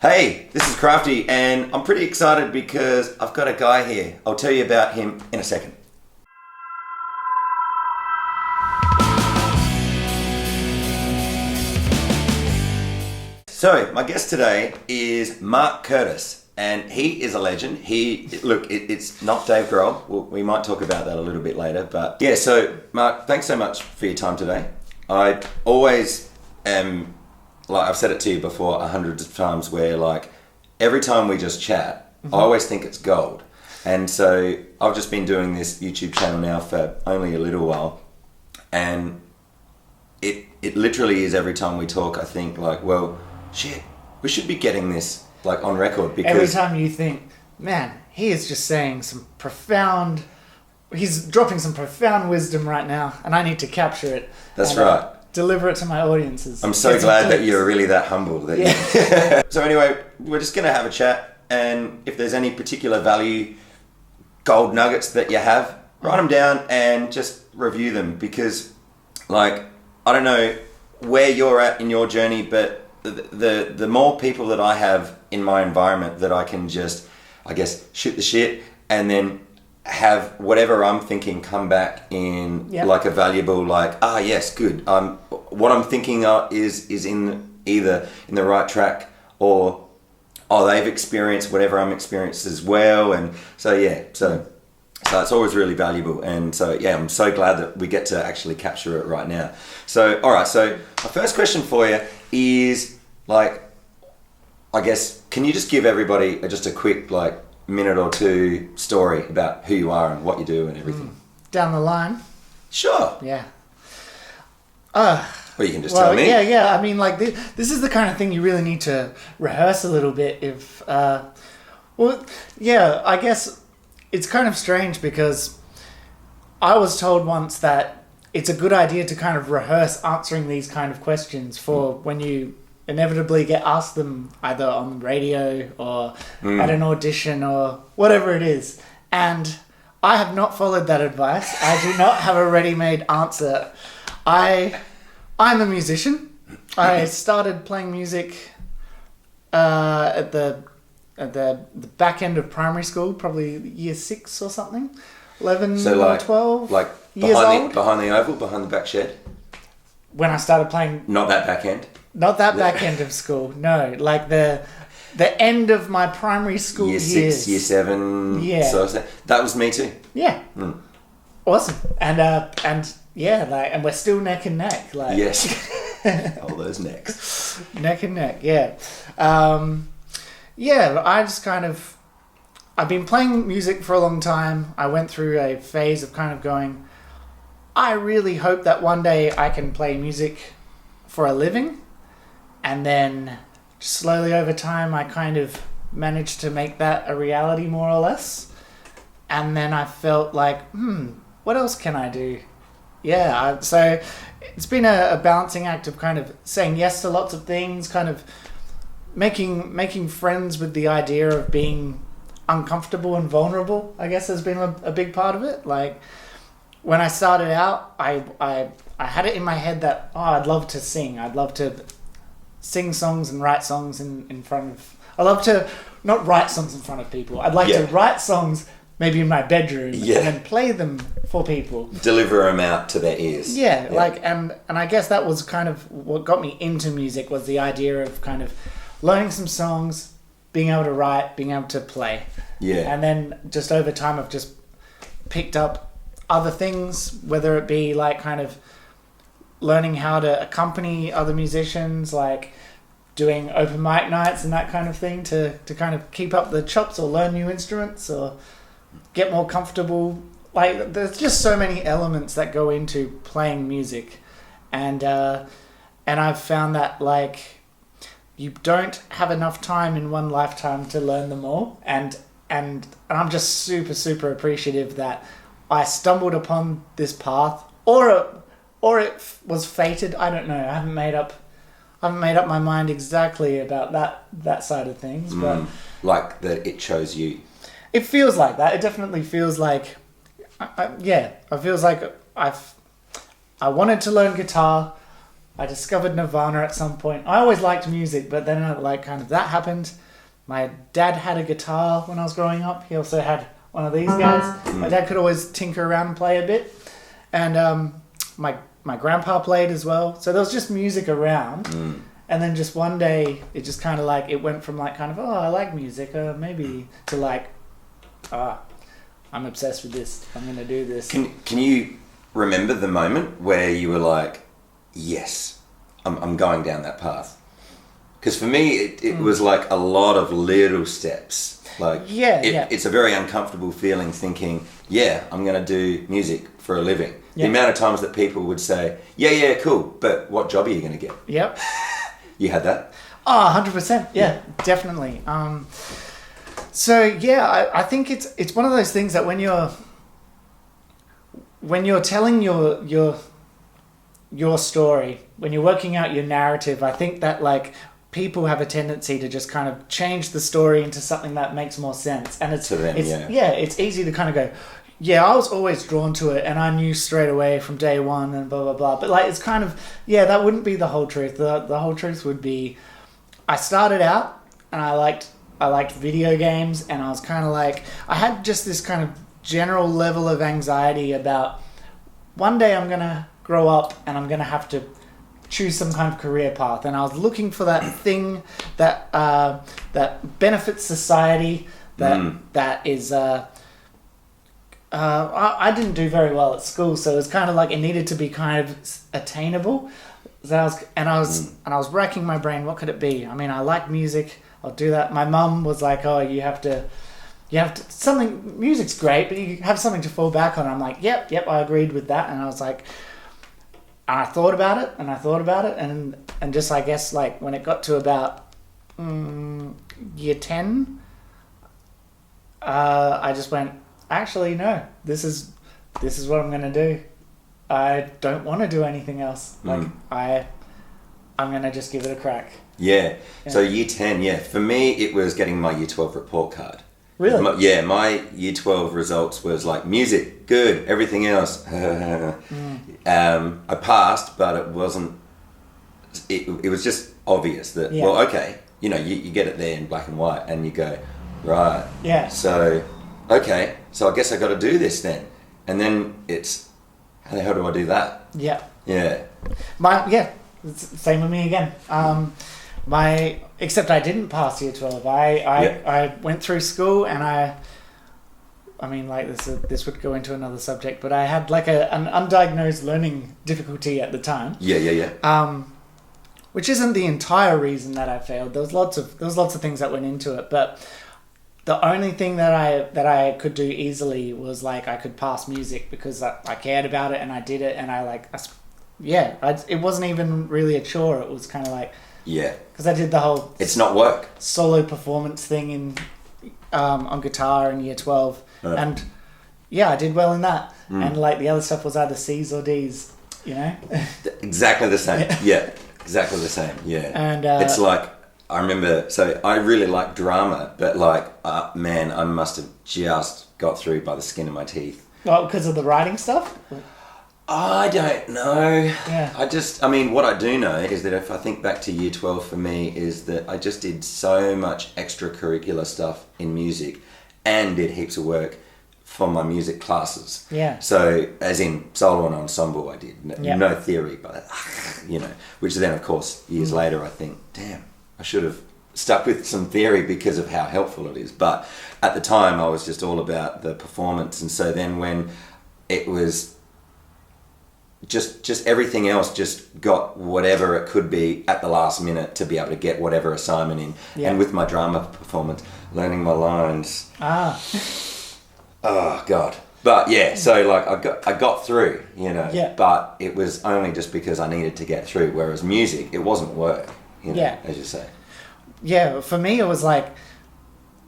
Hey, this is Crafty, and I'm pretty excited because I've got a guy here. I'll tell you about him in a second. So, my guest today is Mark Curtis, and he is a legend. It's not Dave Grohl. We might talk about that a little bit later, but yeah, so Mark, thanks so much for your time today. I always am, like I've said it to you before 100 times, where like every time we just chat, I always think it's gold. And so I've just been doing this YouTube channel now for only a little while, and it literally is every time we talk, I think like, well, shit, we should be getting this like on record, because every time you think, man, he is just saying he's dropping some profound wisdom right now, and I need to capture it. That's right. Deliver it to my audiences. I'm so glad that you're really that humble. That So anyway, we're just going to have a chat, and if there's any particular value, gold nuggets that you have, write them down and just review them, because like, I don't know where you're at in your journey, but the more people that I have in my environment that I can just, I guess, shoot the shit and then have whatever I'm thinking come back in like a valuable, like, yes, good. What I'm thinking is either in the right track, or they've experienced whatever I'm experienced as well. And so it's always really valuable. And so I'm so glad that we get to actually capture it right now. So all right, so my first question for you is, like, I guess, can you just give everybody just a quick like minute or two story about who you are and what you do and everything? Down the line? Sure. Yeah. Or you can just tell me. Yeah. I mean, like, this is the kind of thing you really need to rehearse a little bit. I guess it's kind of strange, because I was told once that it's a good idea to kind of rehearse answering these kind of questions for when you inevitably get asked them, either on the radio or at an audition or whatever it is. And I have not followed that advice. I do not have a ready-made answer. I'm a musician. I started playing music at the back end of primary school, probably year 6 or something, 11 or 12. Like behind the oval, behind the back shed. When I started playing, not that back end. Not that back end of school, no. Like the end of my primary school year years. 6, year 7. Yeah. So that was me too. Yeah. Awesome. And we're still neck and neck. Like. Yes. All those necks. Neck and neck, yeah. I just kind of, I've been playing music for a long time. I went through a phase of kind of going, I really hope that one day I can play music for a living. And then slowly over time, I kind of managed to make that a reality, more or less. And then I felt like, what else can I do? So it's been a balancing act of kind of saying yes to lots of things, kind of making friends with the idea of being uncomfortable and vulnerable, I guess, has been a big part of it. Like, when I started out, I had it in my head that, I'd love to sing. I'd love to sing songs and write songs in front of... I love to not write songs in front of people. I'd like to write songs maybe in my bedroom and then play them for people. Deliver them out to their ears. Yeah. Like, and I guess that was kind of what got me into music, was the idea of kind of learning some songs, being able to write, being able to play. Yeah. And then just over time, I've just picked up other things, whether it be like kind of learning how to accompany other musicians, like doing open mic nights and that kind of thing to kind of keep up the chops, or learn new instruments, or get more comfortable. Like, there's just so many elements that go into playing music. And I've found that, like, you don't have enough time in one lifetime to learn them all. And I'm just super, super appreciative that I stumbled upon this path, or it was fated. I don't know. I haven't made up my mind exactly about that side of things, but like that it chose you. It feels like that. It definitely feels like, it feels like I wanted to learn guitar. I discovered Nirvana at some point. I always liked music, but then like kind of that happened. My dad had a guitar when I was growing up. He also had one of these guys. My dad could always tinker around and play a bit. And my grandpa played as well. So there was just music around. And then just one day, it just kind of like, it went from like kind of, oh, I like music, maybe, to like, I'm obsessed with this. I'm going to do this. Can you remember the moment where you were like, yes, I'm going down that path? Because for me, it was like a lot of little steps. Like, it's a very uncomfortable feeling thinking, yeah, I'm going to do music for a living. The amount of times that people would say, yeah, cool, but what job are you going to get? Yep. You had that? Oh, 100%. Yeah, definitely. So yeah, I think it's one of those things that when you're telling your story, when you're working out your narrative, I think that like people have a tendency to just kind of change the story into something that makes more sense. And it's easy to kind of go, yeah, I was always drawn to it and I knew straight away from day one and blah, blah, blah. But like, it's kind of, that wouldn't be the whole truth. The whole truth would be, I started out and I liked video games, and I was kind of like, I had just this kind of general level of anxiety about one day I'm going to grow up and I'm going to have to choose some kind of career path. And I was looking for that thing that benefits society, that is... I didn't do very well at school, so it was kind of like it needed to be kind of attainable. So I was racking my brain. What could it be? I mean, I like music. I'll do that. My mum was like, "Oh, you have to something. Music's great, but you have something to fall back on." I'm like, "Yep." I agreed with that, and I was like, I thought about it, and just I guess like when it got to about year 10, I just went, actually, no, this is what I'm going to do. I don't want to do anything else. Like, I'm going to just give it a crack. Yeah. So year 10, for me, it was getting my year 12 report card. Really? My year 12 results was like, music, good, everything else. I passed, but it wasn't, it was just obvious that, well, okay, you get it there in black and white and you go, right. Yeah. So... okay, so I guess I got to do this then. And then it's, how the hell do I do that? Yeah. Yeah. Same with me again. Except I didn't pass year 12. I went through school and I mean, like this would go into another subject, but I had like an undiagnosed learning difficulty at the time. Yeah. Which isn't the entire reason that I failed. There was lots of things that went into it, but the only thing that I could do easily was like I could pass music because I cared about it and I did it, and it wasn't even really a chore. It was kind of like, because I did the whole it's not work solo performance thing in on guitar in year 12, and I did well in that, and like the other stuff was either C's or D's, exactly the same. Exactly the same. And it's like, I remember, so I really like drama, but like, man, I must have just got through by the skin of my teeth. Well, because of the writing stuff? I don't know. Yeah. I mean, what I do know is that if I think back to year 12 for me, is that I just did so much extracurricular stuff in music and did heaps of work for my music classes. Yeah. So, as in solo and ensemble, I did. No theory, but, which then, of course, years later, I think, damn, I should have stuck with some theory because of how helpful it is. But at the time, I was just all about the performance. And so then when it was just everything else just got whatever it could be at the last minute to be able to get whatever assignment in. Yeah. And with my drama performance, learning my lines. Oh, God. But yeah, so like I got through, but it was only just because I needed to get through. Whereas music, it wasn't work. As you say. Yeah, for me it was like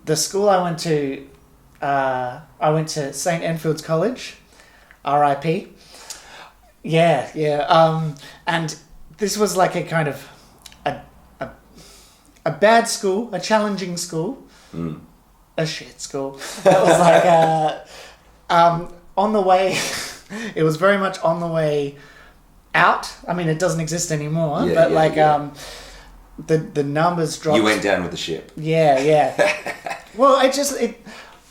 the school I went to St. Enfield's College, RIP. Yeah. And this was like a kind of a bad school, a challenging school, a shit school. That was like on the way. It was very much on the way out. I mean, it doesn't exist anymore, Yeah, but yeah, like yeah. the numbers dropped. You went down with the ship. Yeah. Well, I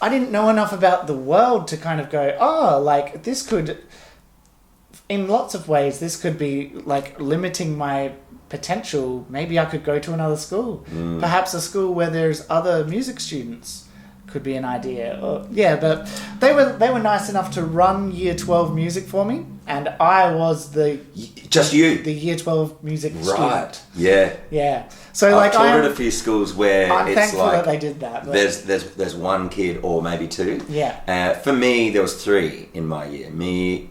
didn't know enough about the world to kind of go, oh, like this could, in lots of ways, this could be like limiting my potential. Maybe I could go to another school, perhaps a school where there's other music students. Could be an idea. But they were nice enough to run Year 12 music for me, and I was the Year 12 music student. Yeah. So I've taught at a few schools where I'm it's thankful like that they did that. But there's one kid or maybe two. Yeah. For me, there was three in my year. Me,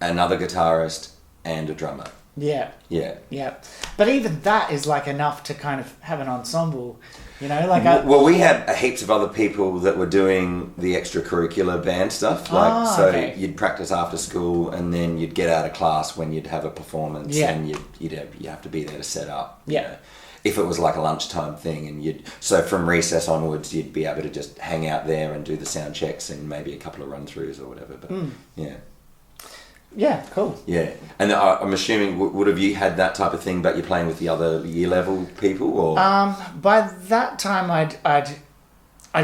another guitarist, and a drummer. Yeah. Yeah. But even that is like enough to kind of have an ensemble. You know, like well, we had heaps of other people that were doing the extracurricular band stuff. Okay. You'd practice after school, and then you'd get out of class when you'd have a performance, and you have to be there to set up. Yeah. You know. If it was like a lunchtime thing, and so from recess onwards, you'd be able to just hang out there and do the sound checks and maybe a couple of run throughs or whatever. But yeah. Yeah, cool. Yeah, and I'm assuming would have you had that type of thing, but you're playing with the other year level people, or? By that time, I'd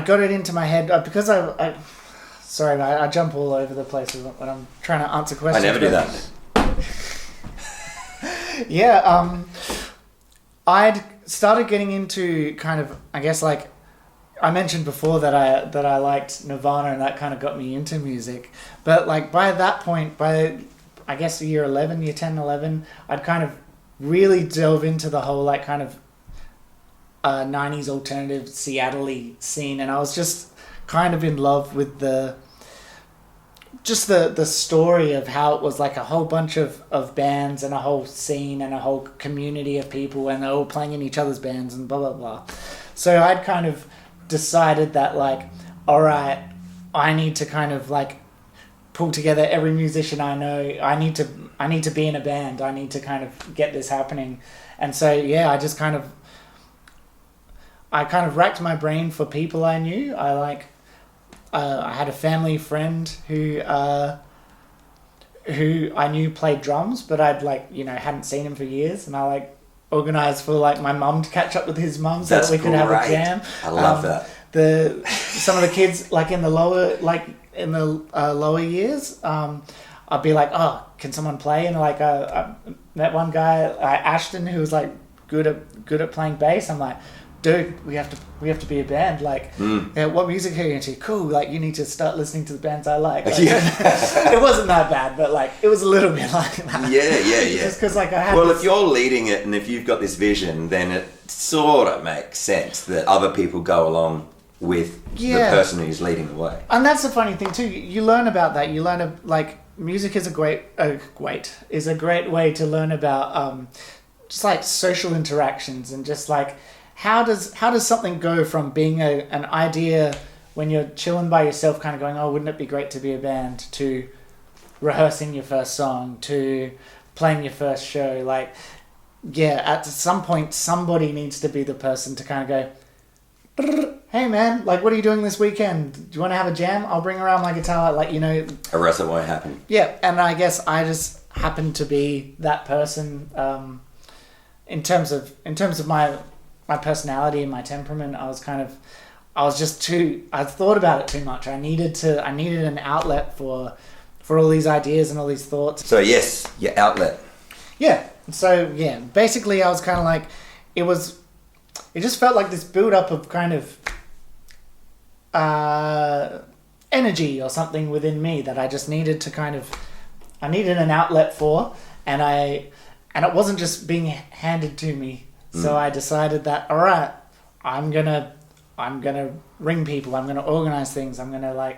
got it into my head because I jump all over the place when I'm trying to answer questions. I never do that. Yeah, I'd started getting into kind of, I guess, like I mentioned before that I liked Nirvana, and that kind of got me into music. But like by that point, by I guess year 10, 11, I'd kind of really delve into the whole like kind of 90s alternative Seattle-y scene, and I was just kind of in love with the story of how it was like a whole bunch of bands and a whole scene and a whole community of people, and they're all playing in each other's bands and blah blah blah. So I'd kind of decided that like, all right, I need to kind of like pull together every musician I know. I need to be in a band. I need to kind of get this happening. And so yeah, I kind of racked my brain for people I knew. I had a family friend who I knew played drums, but I'd hadn't seen him for years, and I organized for my mum to catch up with his mum so that we could have a jam. I love that. Some of the kids in the lower years, I'd be like, oh, can someone play? And I met one guy, Ashton, who was good at playing bass. I'm like, dude, we have to be a band. Yeah, what music are you into? Cool. You need to start listening to the bands I like. It wasn't that bad, but it was a little bit like that. Yeah. Just because I had. Well, if you're leading it and if you've got this vision, then it sort of makes sense that other people go along with the person who's leading the way. And that's the funny thing too. You learn about that. You learn music is a great way to learn about just social interactions, and just how does something go from being an idea when you're chilling by yourself, kind of going, oh, wouldn't it be great to be a band, to rehearsing your first song, to playing your first show. At some point somebody needs to be the person to kind of go, hey man, what are you doing this weekend? Do you want to have a jam? I'll bring around my guitar. Or else it won't happen. Yeah, and I guess I just happened to be that person. In terms of my personality and my temperament, I thought about it too much. I needed an outlet for all these ideas and all these thoughts. So yes, your outlet. Yeah. So yeah, basically I was kind of it just felt like this build up of kind of energy or something within me that I just needed to I needed an outlet for, and it wasn't just being handed to me. So I decided that, all right, I'm gonna ring people. I'm gonna organize things. I'm gonna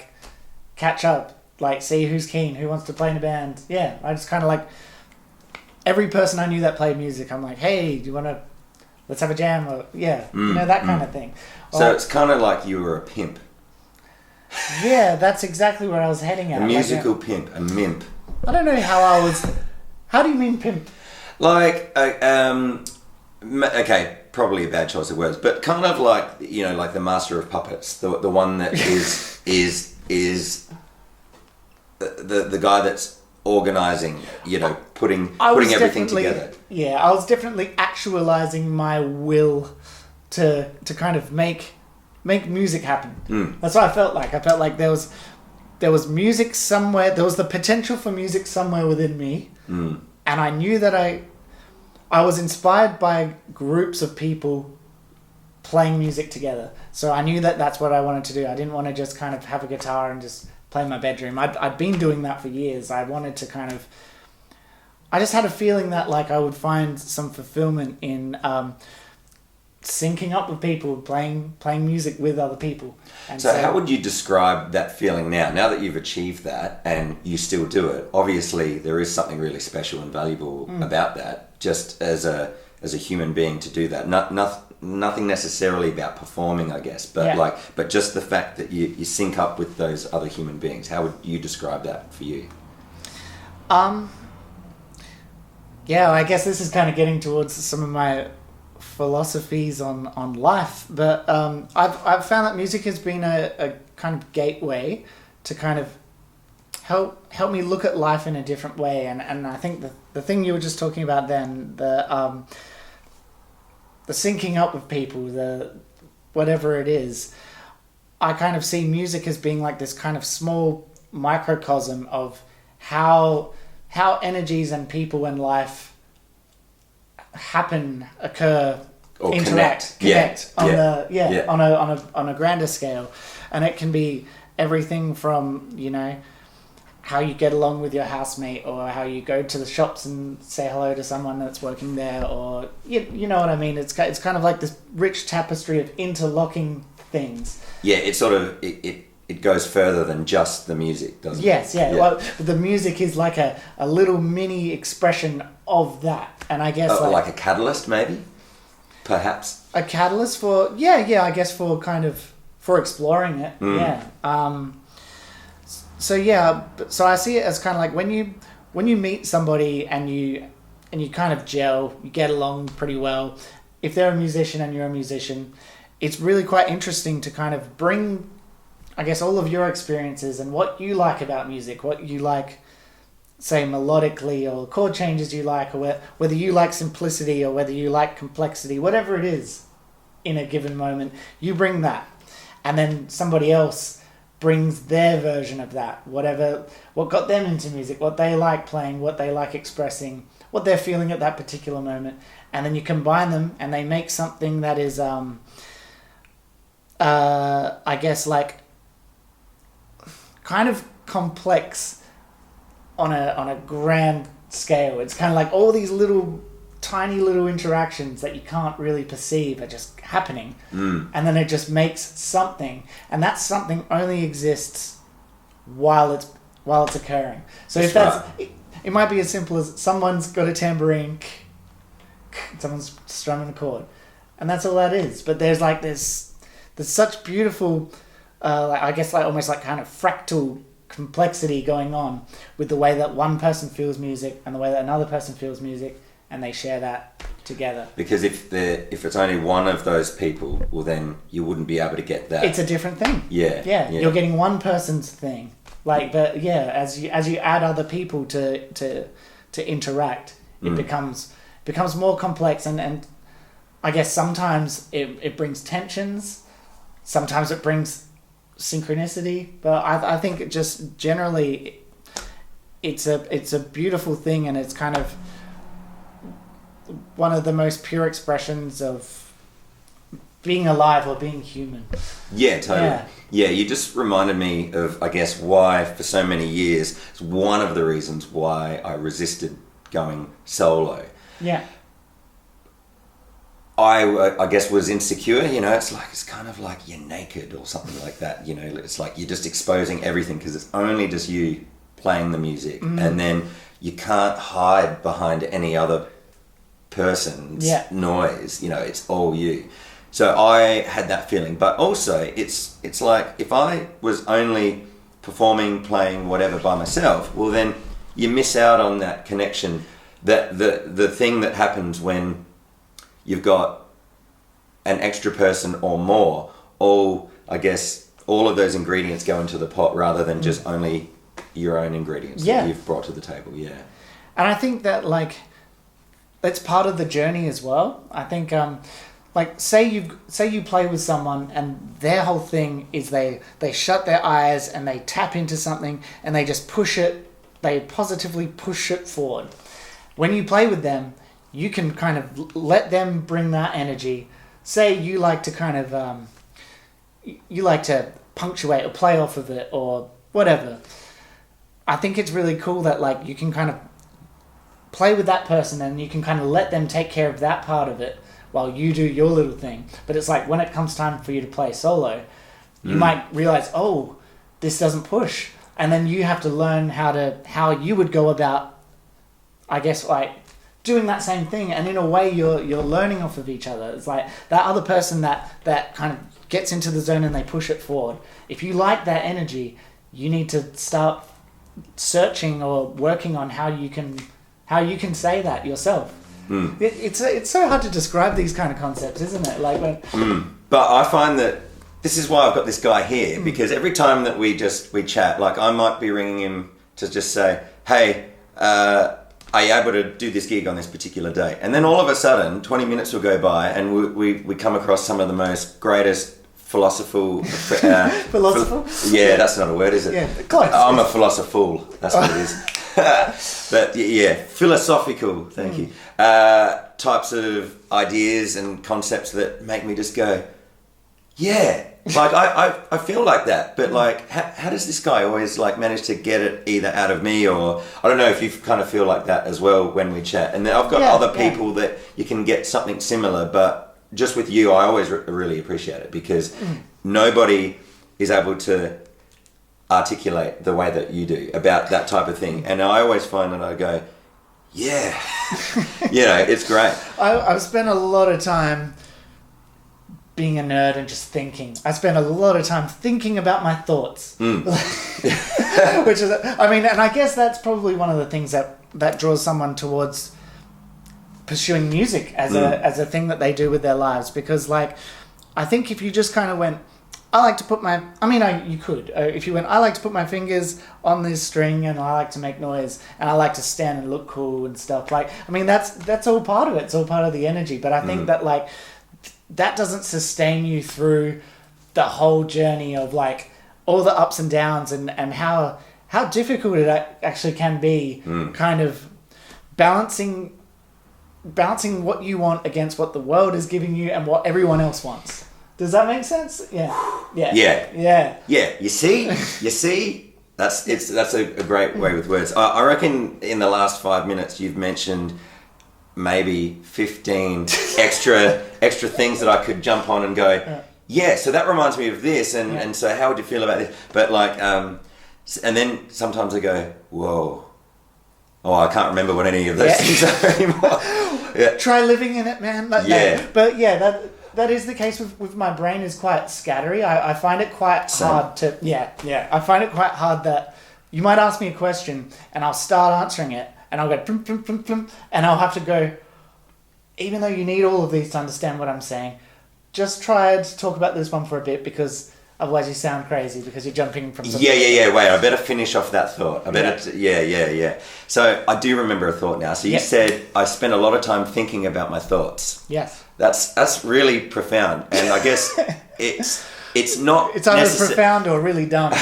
catch up, see who's keen, who wants to play in a band. Yeah, I just kind of every person I knew that played music. I'm like, hey, do you want to? Let's have a jam. Or that kind of thing. So it's kind of like you were a pimp. Yeah, that's exactly where I was heading at. A musical pimp, a mimp. I don't know how I was. How do you mean pimp? Okay, probably a bad choice of words, but kind of like the master of puppets, the one that is the guy that's organizing, putting everything together. Yeah, I was definitely actualizing my will to kind of make music happen. That's what I felt like. I felt like there was music somewhere. There was the potential for music somewhere within me, and I knew that I was inspired by groups of people playing music together. So I knew that that's what I wanted to do. I didn't want to just kind of have a guitar and just play in my bedroom. I'd been doing that for years. I wanted to kind of... I just had a feeling that like I would find some fulfillment in syncing up with people, playing music with other people. And so how would you describe that feeling now that you've achieved that and you still do it? Obviously, there is something really special and valuable about that, just as a human being to do that. Nothing necessarily about performing, I guess, but just the fact that you sync up with those other human beings. How would you describe that for you? Yeah, I guess this is kind of getting towards some of my philosophies on life, but I've found that music has been a kind of gateway to kind of help me look at life in a different way, and I think the thing you were just talking about then, the syncing up with people, the whatever it is, I kind of see music as being like this kind of small microcosm of how energies and people in life occur, or interact, connect on a grander scale, and it can be everything from how you get along with your housemate, or how you go to the shops and say hello to someone that's working there, or you know what I mean. It's kind of like this rich tapestry of interlocking things. Yeah, it's sort of it goes further than just the music, doesn't it? Yes, yeah. Well, the music is like a little mini expression of that, and I guess like a catalyst, maybe, perhaps. A catalyst for I guess for exploring it. So I see it as kind of like when you meet somebody and you kind of gel, you get along pretty well. If they're a musician and you're a musician, it's really quite interesting to kind of bring, I guess, all of your experiences and what you like about music, what you like, say, melodically, or chord changes you like, or whether you like simplicity or whether you like complexity, whatever it is in a given moment, you bring that. And then somebody else brings their version of that, what got them into music, what they like playing, what they like expressing, what they're feeling at that particular moment. And then you combine them and they make something that is, I guess, like kind of complex on a grand scale. It's kind of like all these tiny little interactions that you can't really perceive are just happening, and then it just makes something, and that something only exists while it's occurring. So it might be as simple as someone's got a tambourine, someone's strumming a chord, and that's all that is. But there's such beautiful, I guess, like almost like kind of fractal complexity going on with the way that one person feels music and the way that another person feels music, and they share that together. Because if it's only one of those people, well, then you wouldn't be able to get that. It's a different thing. Yeah. You're getting one person's thing. But as you add other people to interact, it becomes more complex, and I guess sometimes it brings tensions, sometimes it brings synchronicity, but I think it just generally it's a beautiful thing, and it's kind of one of the most pure expressions of being alive or being human. Yeah, totally. Yeah, you just reminded me of, I guess, why for so many years, it's one of the reasons why I resisted going solo. Yeah. I guess was insecure, it's kind of like you're naked or something like that, it's like you're just exposing everything because it's only just you playing the music, and then you can't hide behind any other person's noise, it's all you. So I had that feeling, but also it's like if I was only performing, playing whatever by myself, well then you miss out on that connection, that the thing that happens when you've got an extra person or more, I guess all of those ingredients go into the pot rather than just only your own ingredients Yeah. that you've brought to the table. Yeah. And I think that like that's part of the journey as well. I think like say you play with someone and their whole thing is they shut their eyes and they tap into something and they just they positively push it forward. When you play with them, you can kind of let them bring that energy. Say you like to kind of you like to punctuate or play off of it or whatever. I think it's really cool that like you can kind of play with that person and you can kind of let them take care of that part of it while you do your little thing. But it's like when it comes time for you to play solo, you might realize, oh, this doesn't push. And then you have to learn how you would go about, I guess, like doing that same thing. And in a way, you're learning off of each other. It's like that other person that kind of gets into the zone and they push it forward. If you like that energy, you need to start searching or working on how you can say that yourself. It's so hard to describe these kind of concepts, isn't it? Like But I find that this is why I've got this guy here, because every time that we chat, like I might be ringing him to just say, hey, are you able to do this gig on this particular day? And then all of a sudden 20 minutes will go by and we come across some of the most greatest philosophical yeah, that's not a word, is it? Yeah, close. I'm a philosopher, that's what it is. But yeah, philosophical, thank you, types of ideas and concepts that make me just go, yeah, like I feel like that. But like how does this guy always like manage to get it either out of me, or I don't know if you kind of feel like that as well when we chat. And then I've got other people that you can get something similar, but just with you I always really appreciate it, because nobody is able to articulate the way that you do about that type of thing. And I always find that I go, yeah, it's great. I've spent a lot of time being a nerd and just thinking. I spend a lot of time thinking about my thoughts. Which is, I mean, and I guess that's probably one of the things that draws someone towards pursuing music as a thing that they do with their lives. Because like, I think if you just kind of went, I like to put my... I mean, you could. If you went, I like to put my fingers on this string and I like to make noise and I like to stand and look cool and stuff. Like, I mean, that's all part of it. It's all part of the energy. But I think that, like, that doesn't sustain you through the whole journey of, like, all the ups and downs and how difficult it actually can be kind of balancing what you want against what the world is giving you and what everyone else wants. Does that make sense? Yeah. You see, that's a great way with words. I reckon in the last 5 minutes you've mentioned maybe 15 extra things that I could jump on and go, yeah, so that reminds me of this, and so how would you feel about this? But like, and then sometimes I go, whoa, I can't remember what any of those things are anymore. Yeah. Try living in it, man. Like, no. But yeah, that is the case with my brain is quite scattery. I find it quite hard to... Yeah. I find it quite hard that you might ask me a question and I'll start answering it and I'll go... Plum, plum, plum, plum, and I'll have to go... Even though you need all of these to understand what I'm saying, just try to talk about this one for a bit, because otherwise you sound crazy because you're jumping from something... Yeah. Wait, I better finish off that thought. Yeah. So I do remember a thought now. So you said, I spent a lot of time thinking about my thoughts. Yes. That's really profound, and I guess it's not. It's either profound or really dumb.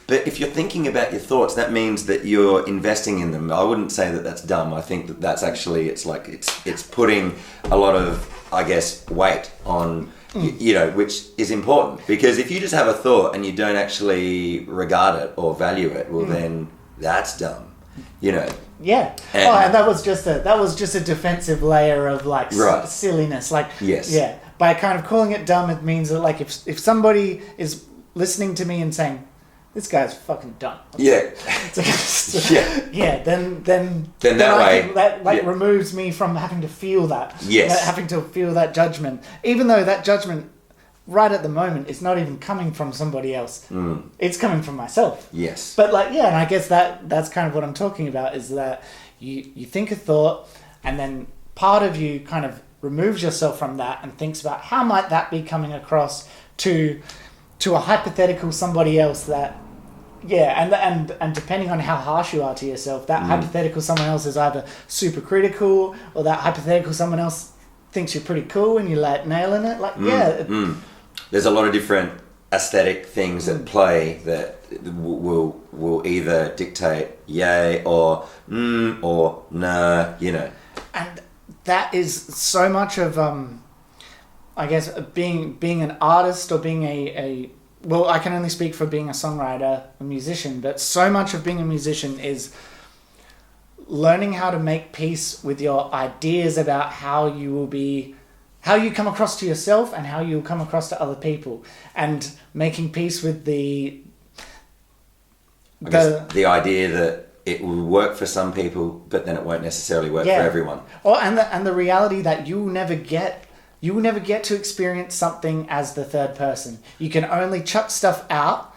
But if you're thinking about your thoughts, that means that you're investing in them. I wouldn't say that that's dumb. I think that that's actually it's putting a lot of, I guess, weight on which is important, because if you just have a thought and you don't actually regard it or value it, well then that's dumb. Yeah. And that was just a defensive layer of like silliness. Like, yeah. By kind of calling it dumb, it means that like if somebody is listening to me and saying, this guy's fucking dumb. Then that removes me from having to feel that. Yes. Having to feel that judgment, even though that judgment right at the moment is not even coming from somebody else. It's coming from myself. Yes. But like, and I guess that's kind of what I'm talking about, is that you think a thought and then part of you kind of removes yourself from that and thinks about how might that be coming across to a hypothetical somebody else that and depending on how harsh you are to yourself, that hypothetical someone else is either super critical, or that hypothetical someone else thinks you're pretty cool and you're like nailing it. Like, There's a lot of different aesthetic things at play that will either dictate yay or nah, you know. And that is so much of I guess being an artist, or being a well, I can only speak for being a songwriter, a musician, but so much of being a musician is learning how to make peace with your ideas about how you come across to yourself and how you'll come across to other people, and making peace with the idea that it will work for some people, but then it won't necessarily work for everyone. And the reality that you will never get to experience something as the third person. You can only chuck stuff out,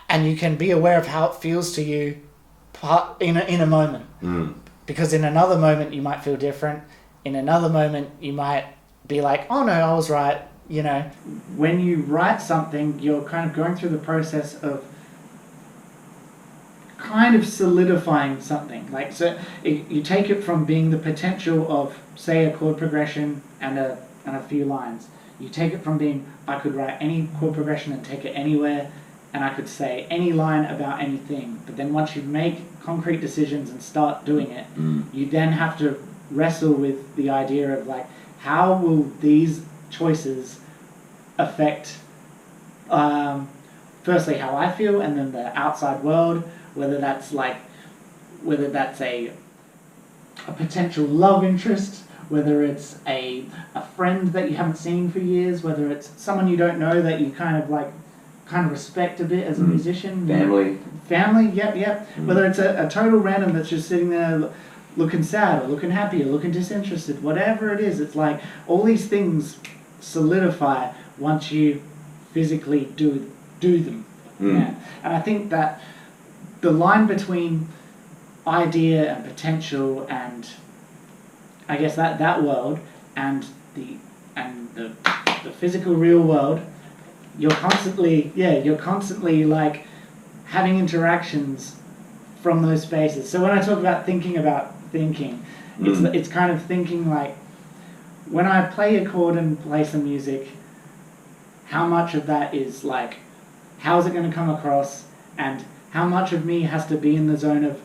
and you can be aware of how it feels to you in a moment. Because in another moment you might feel different. In another moment you might be like, oh no, I was right. You know, when you write something, you're kind of going through the process of kind of solidifying something. Like, so you take it from being the potential of, say, a chord progression and a few lines. You take it from being, I could write any chord progression and take it anywhere, and I could say any line about anything. But then once you make concrete decisions and start doing it, you then have to wrestle with the idea of, like, how will these choices affect firstly how I feel, and then the outside world, whether that's a potential love interest, whether it's a friend that you haven't seen for years, whether it's someone you don't know that you kind of respect a bit as a musician. Family, yep. Whether it's a total random that's just sitting there looking sad, or looking happy, or looking disinterested, whatever it is, it's like all these things solidify once you physically do them. Yeah. And I think that the line between idea and potential, and I guess that world, and the physical real world, you're constantly like having interactions from those spaces. So when I talk about thinking, it's kind of thinking like, when I play a chord and play some music, how much of that is like, how is it going to come across, and how much of me has to be in the zone of,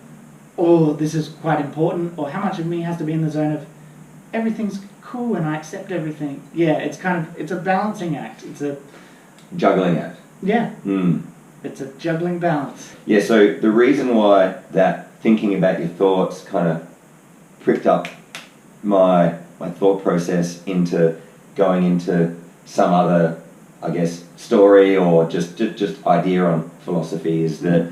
oh, this is quite important, or how much of me has to be in the zone of, everything's cool and I accept everything. Yeah, it's a balancing act. It's a juggling act. Yeah. It's a juggling balance. Yeah, so the reason why that thinking about your thoughts kind of pricked up my thought process into going into some other, I guess, story or just idea on philosophy is that,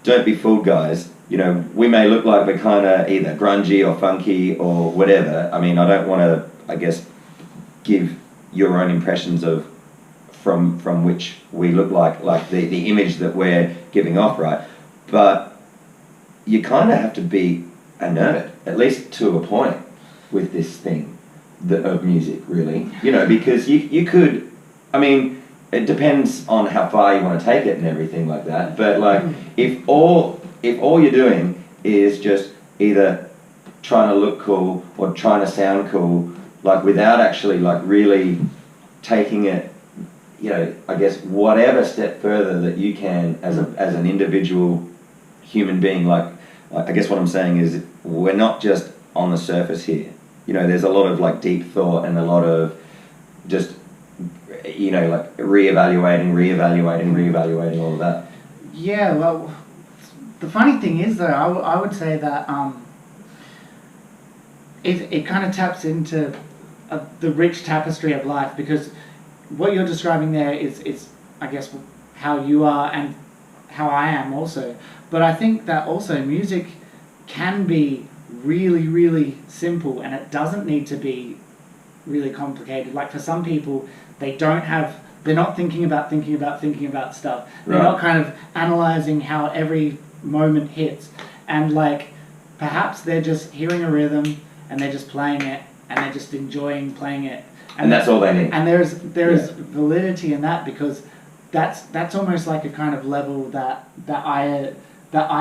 don't be fooled, guys. You know, we may look like we're kind of either grungy or funky or whatever. I mean, I don't want to, I guess, give your own impressions of from which we look like the image that we're giving off, right? But you kind of have to be a nerd, at least to a point, with this thing of music, really. You know, because you could, I mean, it depends on how far you want to take it and everything like that. But like, if all you're doing is just either trying to look cool or trying to sound cool, like without actually like really taking it, you know, I guess whatever step further that you can as an individual human being, like I guess what I'm saying is we're not just on the surface here. You know, there's a lot of like deep thought and a lot of just, you know, like reevaluating all of that. Yeah, well, the funny thing is though, I would say that it kind of taps into the rich tapestry of life, because what you're describing there is I guess how you are and how I am also. But I think that also music can be really, really simple, and it doesn't need to be really complicated. Like for some people, they're not thinking about stuff. They're not kind of analyzing how every moment hits. And like, perhaps they're just hearing a rhythm and they're just playing it and they're just enjoying playing it. And that's all they need. And there is validity in that, because that's almost like a kind of level that I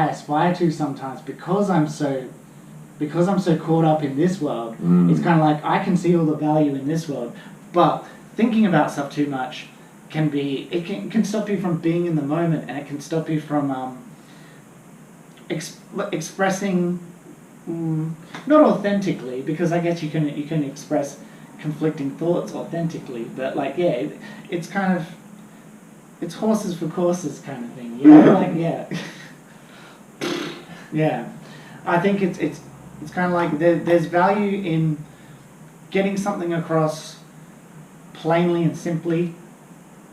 aspire to sometimes, because I'm so caught up in this world. It's kind of like I can see all the value in this world, but thinking about stuff too much can stop you from being in the moment, and it can stop you from expressing, not authentically, because I guess you can express conflicting thoughts authentically, but like it's kind of, it's horses for courses kind of thing, you know, like yeah. I think it's kind of like there's value in getting something across plainly and simply,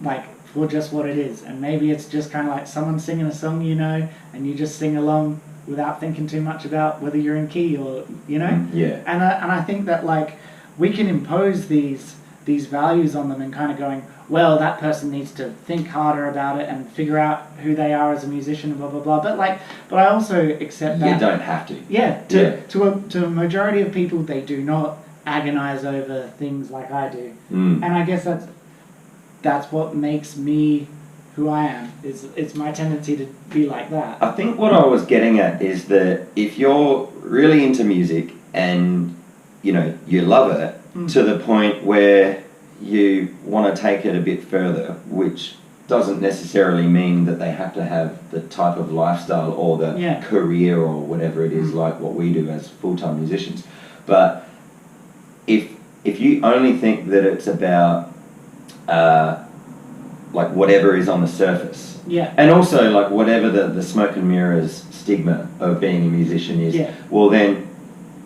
like for just what it is. And maybe it's just kind of like someone singing a song, you know, and you just sing along without thinking too much about whether you're in key or, you know. Yeah. And I think that like we can impose these values on them and kind of going, well, that person needs to think harder about it and figure out who they are as a musician and blah blah blah. But I also accept that you don't have to. To a majority of people, they do not agonize over things like I do, and I guess that's what makes me who I am. It's my tendency to be like that. I think what I was getting at is that if you're really into music and you know you love it to the point where you want to take it a bit further, which doesn't necessarily mean that they have to have the type of lifestyle or the career or whatever it is like what we do as full-time musicians. But if you only think that it's about like whatever is on the surface, and also like whatever the smoke and mirrors stigma of being a musician is, well then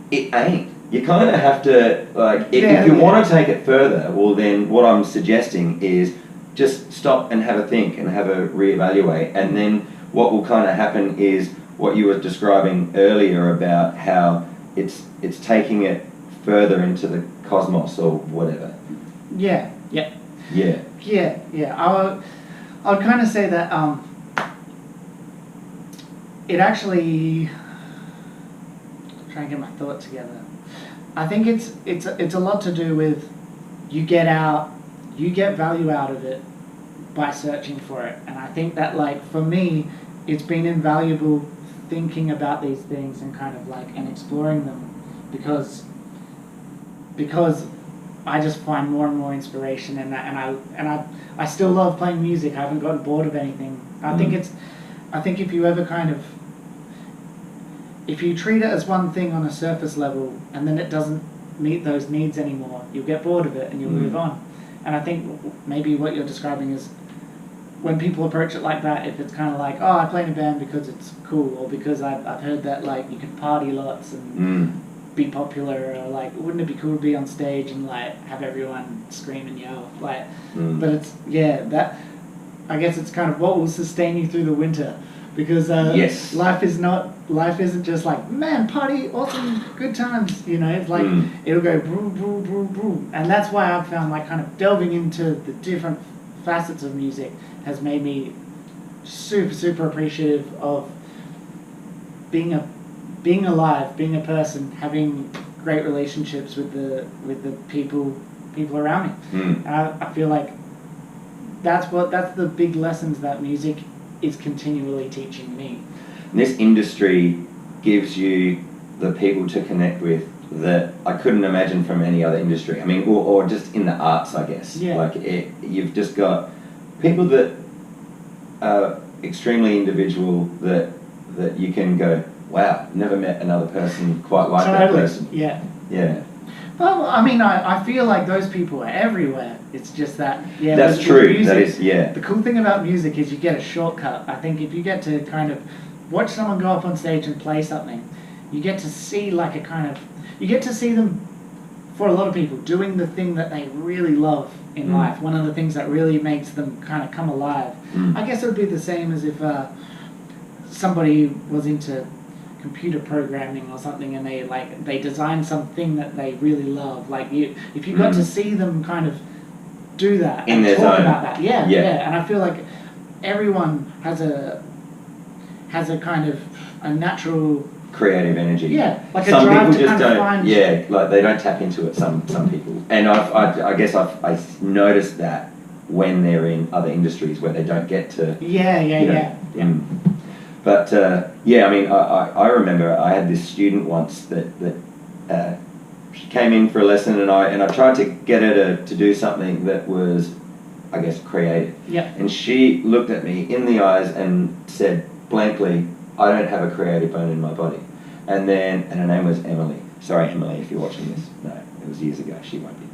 it ain't. You kind of have to, like, if you want to take it further, well then what I'm suggesting is just stop and have a think and have a reevaluate, and then what will kind of happen is what you were describing earlier about how it's taking it further into the cosmos or whatever. Yeah. I'll kind of say that it actually, try and get my thoughts together. I think it's a lot to do with you get value out of it by searching for it, and I think that like for me, it's been invaluable thinking about these things and kind of like and exploring them because I just find more and more inspiration in that, and I still love playing music. I haven't gotten bored of anything. I think if you ever kind of, if you treat it as one thing on a surface level and then it doesn't meet those needs anymore, you'll get bored of it and you'll move on. And I think maybe what you're describing is when people approach it like that, if it's kind of like, oh, I play in a band because it's cool, or because I've heard that like you can party lots and be popular, or like wouldn't it be cool to be on stage and like have everyone scream and yell, like but it's that I guess it's kind of what will sustain you through the winter. Because life isn't just like, man, party, awesome, good times, you know. It's like it'll go brew, brew, brew, brew. And that's why I've found like kind of delving into the different facets of music has made me super, super appreciative of being alive, being a person, having great relationships with the people around me. And I feel like that's the big lessons that music is continually teaching me. This industry gives you the people to connect with that I couldn't imagine from any other industry. I mean, or just in the arts, I guess. Like you've just got people that are extremely individual that you can go, wow, never met another person quite like that person. Yeah. Well, I mean, I feel like those people are everywhere. It's just that, that's true. Music, that is, the cool thing about music is you get a shortcut. I think if you get to kind of watch someone go up on stage and play something, you get to see like you get to see them, for a lot of people, doing the thing that they really love in life. One of the things that really makes them kind of come alive. I guess it would be the same as if somebody was into computer programming or something, and they design something that they really love. Like if you got to see them kind of do that in and talk zone. about that, and I feel like everyone has a kind of a natural creative energy. Like some a drive people to just kind of don't. find, like they don't tap into it. Some people, and I guess I've noticed that when they're in other industries where they don't get to. But I mean, I remember I had this student once that she came in for a lesson, and I tried to get her to do something that was, I guess, creative. Yeah. And she looked at me in the eyes and said blankly, "I don't have a creative bone in my body." And her name was Emily. Sorry, Emily, if you're watching this. No, it was years ago. She won't be.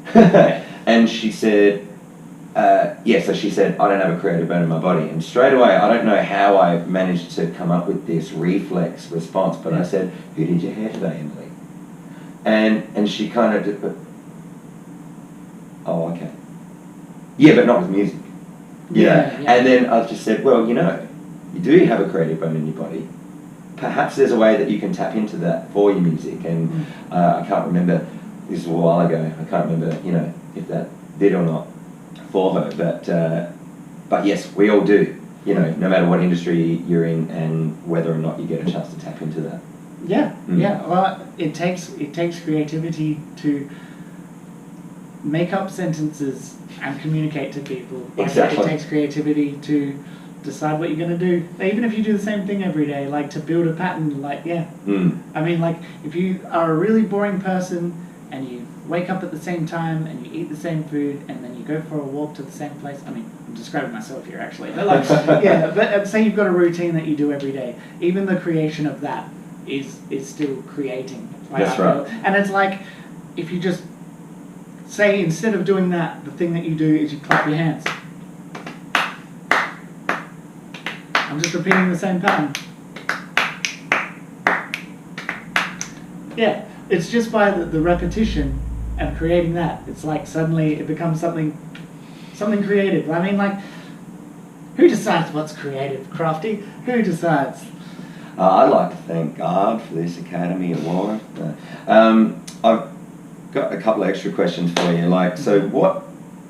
And she said, so she said, "I don't have a creative bone in my body." And straight away, I don't know how I managed to come up with this reflex response, but I said, "Who did your hair today, Emily?" And she kind of did, "Oh, okay. Yeah, but not with music." Yeah. And then I just said, "Well, you do have a creative bone in your body. Perhaps there's a way that you can tap into that for your music." And I can't remember, this was a while ago, I can't remember, if that did or not for her. But yes, we all do, no matter what industry you're in and whether or not you get a chance to tap into that. Yeah. Well, it takes creativity to make up sentences and communicate to people. Exactly. It takes creativity to decide what you're going to do. Even if you do the same thing every day, like to build a pattern, I mean, like if you are a really boring person and you wake up at the same time and you eat the same food and then you go for a walk to the same place. I mean, I'm describing myself here actually, but but say you've got a routine that you do every day. Even the creation of that is still creating. That's right. And it's like if you just say, instead of doing that, the thing that you do is you clap your hands. I'm just repeating the same pattern. Yeah, it's just by the repetition and creating that. It's like suddenly it becomes something creative. I mean, like, who decides what's creative, Crafty? Who decides? I'd like to thank God for this Academy Award. I've got a couple of extra questions for you. Like, so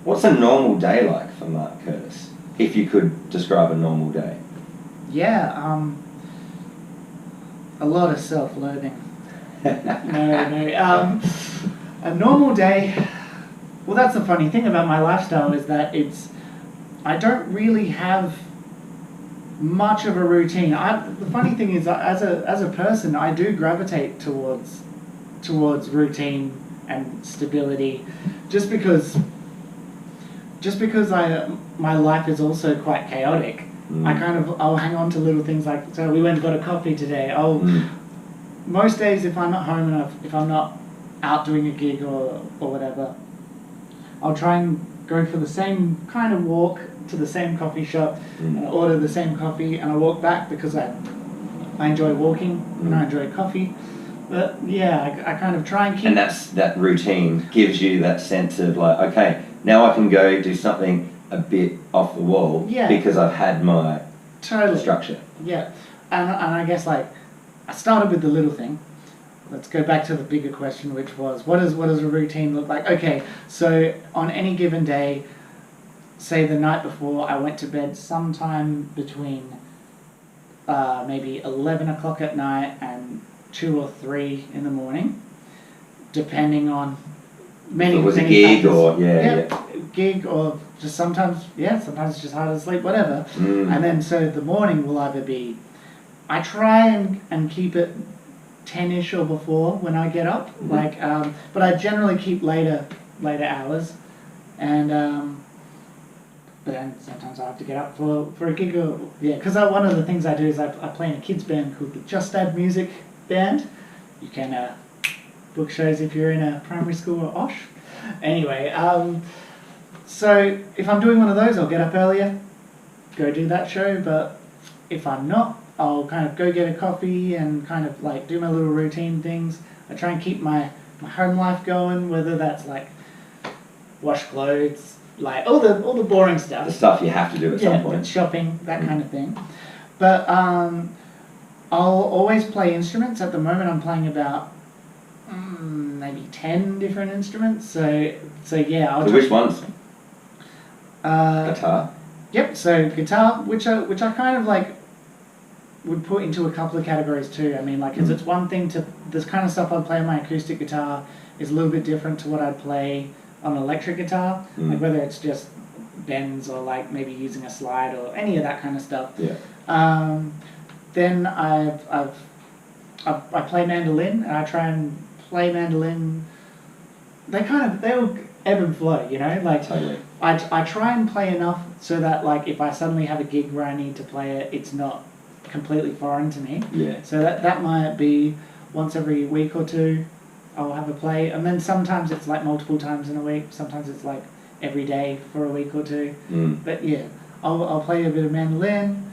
what's a normal day like for Mark Curtis? If you could describe a normal day. Yeah, a lot of self-loathing. No. A normal day. Well, that's the funny thing about my lifestyle is that I don't really have much of a routine. The funny thing is, as a person, I do gravitate towards routine and stability, just because my life is also quite chaotic. I'll hang on to little things like, so we went and got a coffee today. Most days, if I'm at home and if I'm not out doing a gig or whatever, I'll try and go for the same kind of walk to the same coffee shop and order the same coffee, and I walk back because I enjoy walking and I enjoy coffee. But yeah, I kind of try and keep... And that routine gives you that sense of like, okay, now I can go do something a bit off the wall because I've had my structure. Yeah, and I guess like I started with the little thing. Let's go back to the bigger question, which was what does a routine look like? Okay, so on any given day, say the night before, I went to bed sometime between maybe 11 o'clock at night and 2 or 3 in the morning, depending on many. It was many a gig factors. or gig or just sometimes it's just hard to sleep, whatever. And then so the morning will either be, I try and keep it 10ish or before when I get up, but I generally keep later hours, and but then sometimes I have to get up for a gig or because one of the things I do is I play in a kids band called the Just Add Music Band. You can book shows if you're in a primary school or OSH. Anyway, so if I'm doing one of those, I'll get up earlier, go do that show, but if I'm not, I'll kind of go get a coffee and kind of like do my little routine things. I try and keep my home life going, whether that's like wash clothes, like all the boring stuff. The stuff you have to do at some point. Shopping, that kind of thing. But I'll always play instruments. At the moment I'm playing about maybe 10 different instruments. So yeah. Which ones? Guitar? Yep, so guitar, which I kind of like would put into a couple of categories too. I mean, like, because it's one thing to, this kind of stuff I'd play on my acoustic guitar is a little bit different to what I'd play on an electric guitar. Like whether it's just bends or like maybe using a slide or any of that kind of stuff. Yeah. Then I play mandolin, and I try and play mandolin. They all ebb and flow, you know. Like Totally. I try and play enough so that like if I suddenly have a gig where I need to play it, it's not completely foreign to me. Yeah. So that might be once every week or two, I'll have a play, and then sometimes it's like multiple times in a week. Sometimes it's like every day for a week or two. But yeah, I'll play a bit of mandolin,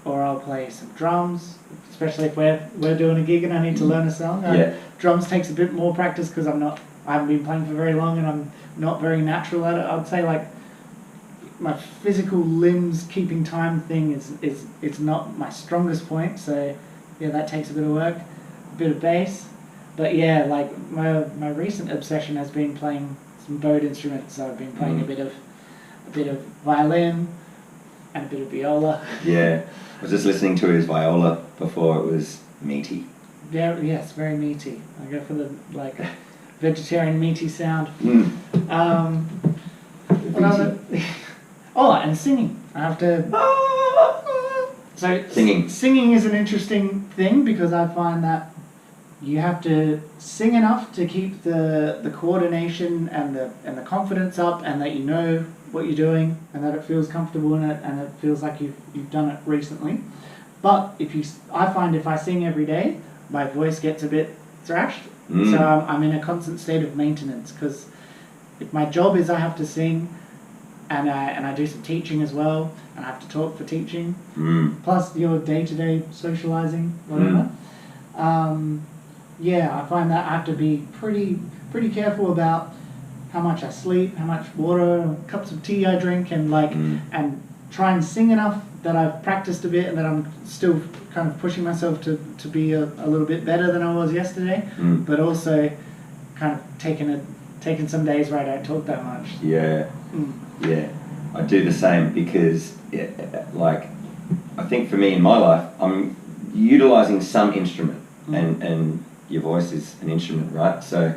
or I'll play some drums, especially if we're doing a gig and I need to learn a song. Drums takes a bit more practice because I haven't been playing for very long and I'm not very natural at it. I'd say like my physical limbs keeping time thing is not my strongest point. So yeah, that takes a bit of work, a bit of bass. But yeah, like my recent obsession has been playing some bowed instruments. So I've been playing a bit of violin and a bit of viola. Yeah, I was just listening to his viola before. It was meaty. Yeah, yes, very meaty. I go for the like vegetarian meaty sound. And singing. I have to. So singing is an interesting thing because I find that you have to sing enough to keep the coordination and the confidence up, and that you know what you're doing, and that it feels comfortable in it, and it feels like you've done it recently. But I find if I sing every day, my voice gets a bit thrashed. So I'm in a constant state of maintenance, because if my job is I have to sing, and I do some teaching as well, and I have to talk for teaching, plus your day-to-day socializing, whatever. I find that I have to be pretty careful about how much I sleep, how much water, cups of tea I drink, and and try and sing enough that I've practiced a bit and that I'm still kind of pushing myself to be a little bit better than I was yesterday, but also kind of taking some days where I don't talk that much. Yeah, yeah, I do the same because I think for me in my life, I'm utilising some instrument, and your voice is an instrument, right? So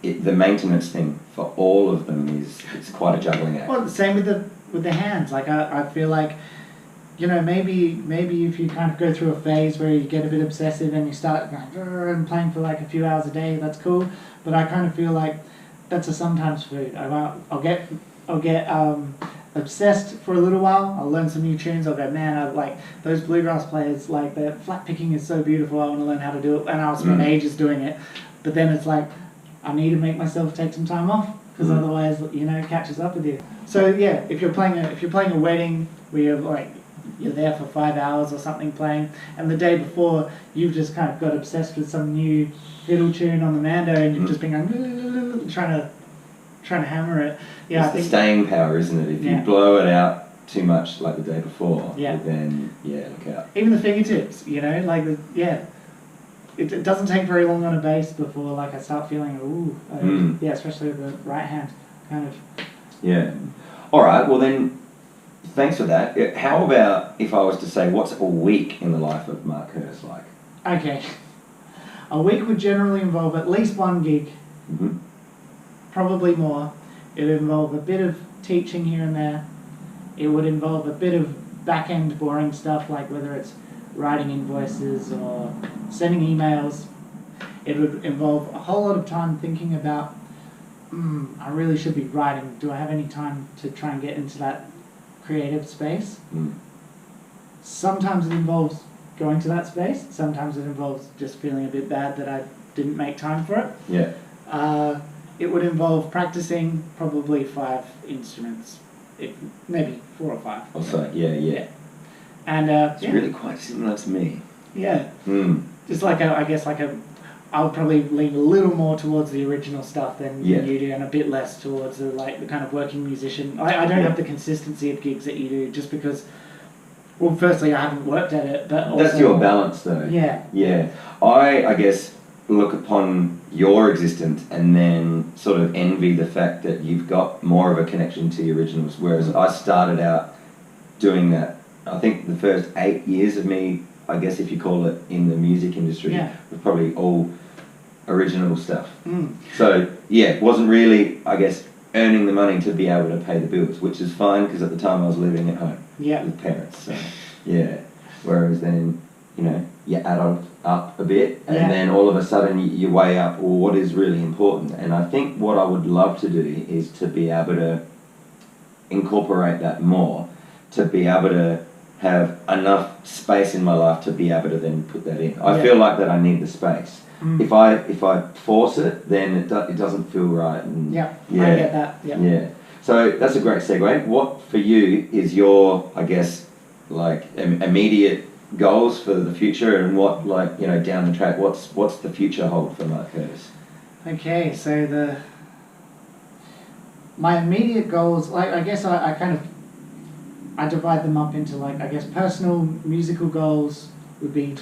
the maintenance thing for all of them it's quite a juggling act. Well, the same with the hands. Like I feel like, you know, maybe if you kind of go through a phase where you get a bit obsessive and you start and playing for like a few hours a day, that's cool. But I kind of feel like that's a sometimes food. I'll get obsessed for a little while. I'll learn some new tunes. I'll go, man, I like those bluegrass players. Like their flat picking is so beautiful. I want to learn how to do it, and I'll spend ages doing it. But then it's like I need to make myself take some time off, because otherwise, you know, it catches up with you. So yeah, if you're playing a wedding where you're there for 5 hours or something playing, and the day before you've just kind of got obsessed with some new fiddle tune on the mando, and you've just been going trying to hammer it. Yeah, it's the staying power, isn't it? If you blow it out too much like the day before, then look out. Even the fingertips, you know, like it doesn't take very long on a bass before like I start feeling especially with the right hand, kind of. Yeah. All right. Well then, thanks for that. How about if I was to say, what's a week in the life of Mark Hurst like? Okay. A week would generally involve at least one gig. Probably more. It would involve a bit of teaching here and there. It would involve a bit of back-end boring stuff, like whether it's writing invoices or sending emails. It would involve a whole lot of time thinking about, I really should be writing. Do I have any time to try and get into that creative space? Sometimes it involves going to that space. Sometimes it involves just feeling a bit bad that I didn't make time for it. Yeah. It would involve practicing probably 5 instruments, maybe 4 or 5. Also, yeah. And it's really quite similar to me. Yeah. Just I'll probably lean a little more towards the original stuff than you do, and a bit less towards the kind of working musician. I don't have the consistency of gigs that you do, just because. Well, firstly, I haven't worked at it, but also, that's your balance, though. Yeah. Yeah. I guess look upon your existence and then sort of envy the fact that you've got more of a connection to the originals, whereas I started out doing that. I think the first 8 years of me, I guess if you call it in the music industry, was probably all original stuff. So yeah, it wasn't really, I guess, earning the money to be able to pay the bills, which is fine because at the time I was living at home with parents. So, yeah. Whereas then, you know, you adult up a bit and then all of a sudden you weigh up, well, what is really important? And I think what I would love to do is to be able to incorporate that more, to be able to have enough space in my life to be able to then put that in. I feel like that I need the space. If I force it, then it doesn't feel right. And I get that. Yeah. So that's a great segue. What for you is your, I guess, like immediate goals for the future, and what, like, you know, down the track, what's the future hold for Mark Curtis? Okay, so my immediate goals, like, I guess I divide them up into, like, I guess personal musical goals would be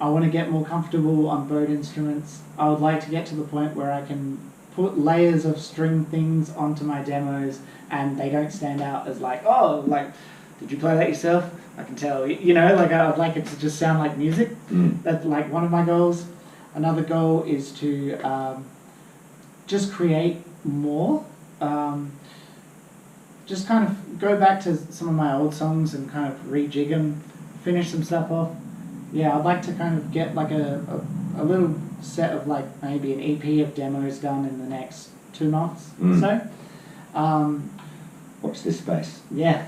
I want to get more comfortable on bowed instruments. I would like to get to the point where I can put layers of string things onto my demos and they don't stand out as like, oh, like, did you play that yourself? I can tell, you know, like, I'd like it to just sound like music. That's like one of my goals. Another goal is to just create more. Just kind of go back to some of my old songs and kind of rejig them, finish some stuff off. Yeah, I'd like to kind of get like a little set of, like, maybe an EP of demos done in the next 2 months or so. Watch this space. Yeah.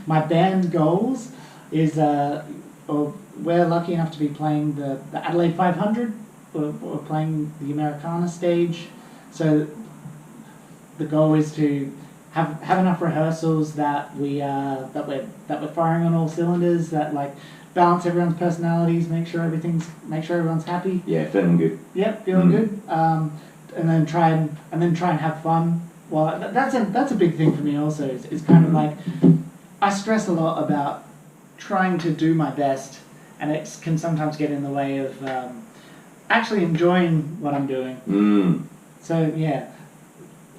My band goals is, we're lucky enough to be playing the Adelaide 500. We're playing the Americana stage. So the goal is to have enough rehearsals that we're firing on all cylinders, that, like, balance everyone's personalities, make sure everyone's happy. Yeah, feeling good. Yep, feeling good. And then try and have fun. Well, that's a big thing for me also. Is kind of like, I stress a lot about trying to do my best, and it can sometimes get in the way of actually enjoying what I'm doing. So yeah,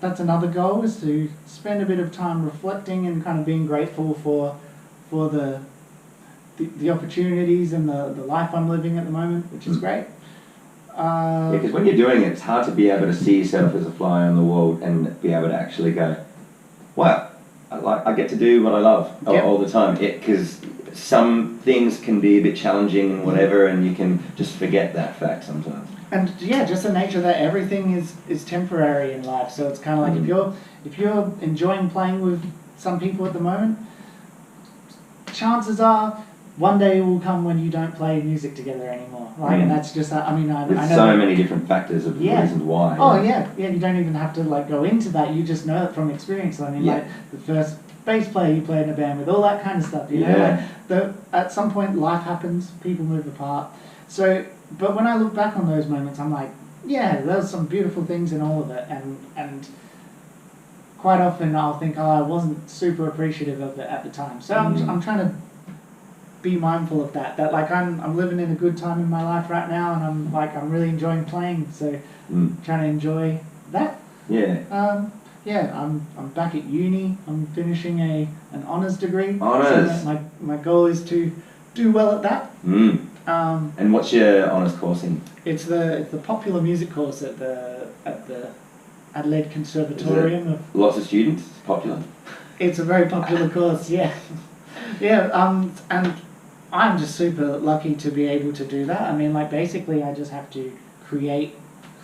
that's another goal, is to spend a bit of time reflecting and kind of being grateful for the opportunities and the life I'm living at the moment, which is great. Yeah, because when you're doing it, it's hard to be able to see yourself as a fly on the wall and be able to actually go, wow, I get to do what I love all the time. Because some things can be a bit challenging and whatever, and you can just forget that fact sometimes. And yeah, just the nature that everything is temporary in life. So it's kind of like, if you're enjoying playing with some people at the moment, chances are one day will come when you don't play music together anymore, right? And that's just that. I mean, I know so many different factors of reasons why. Oh yeah. You don't even have to, like, go into that. You just know it from experience. I mean, like, the first bass player you played in a band with, all that kind of stuff. You know, like, at some point life happens, people move apart. So, but when I look back on those moments, I'm like, yeah, there's some beautiful things in all of it, and quite often I'll think, oh, I wasn't super appreciative of it at the time. So I'm trying to be mindful of that like I'm living in a good time in my life right now, and I'm really enjoying playing, so trying to enjoy that. I'm back at uni. I'm finishing an honours degree. So my goal is to do well at that. And what's your honours course in? It's the popular music course at the Adelaide Conservatorium. Of lots of students. It's popular. It's a very popular course. Yeah. And I'm just super lucky to be able to do that. I mean, like, basically I just have to create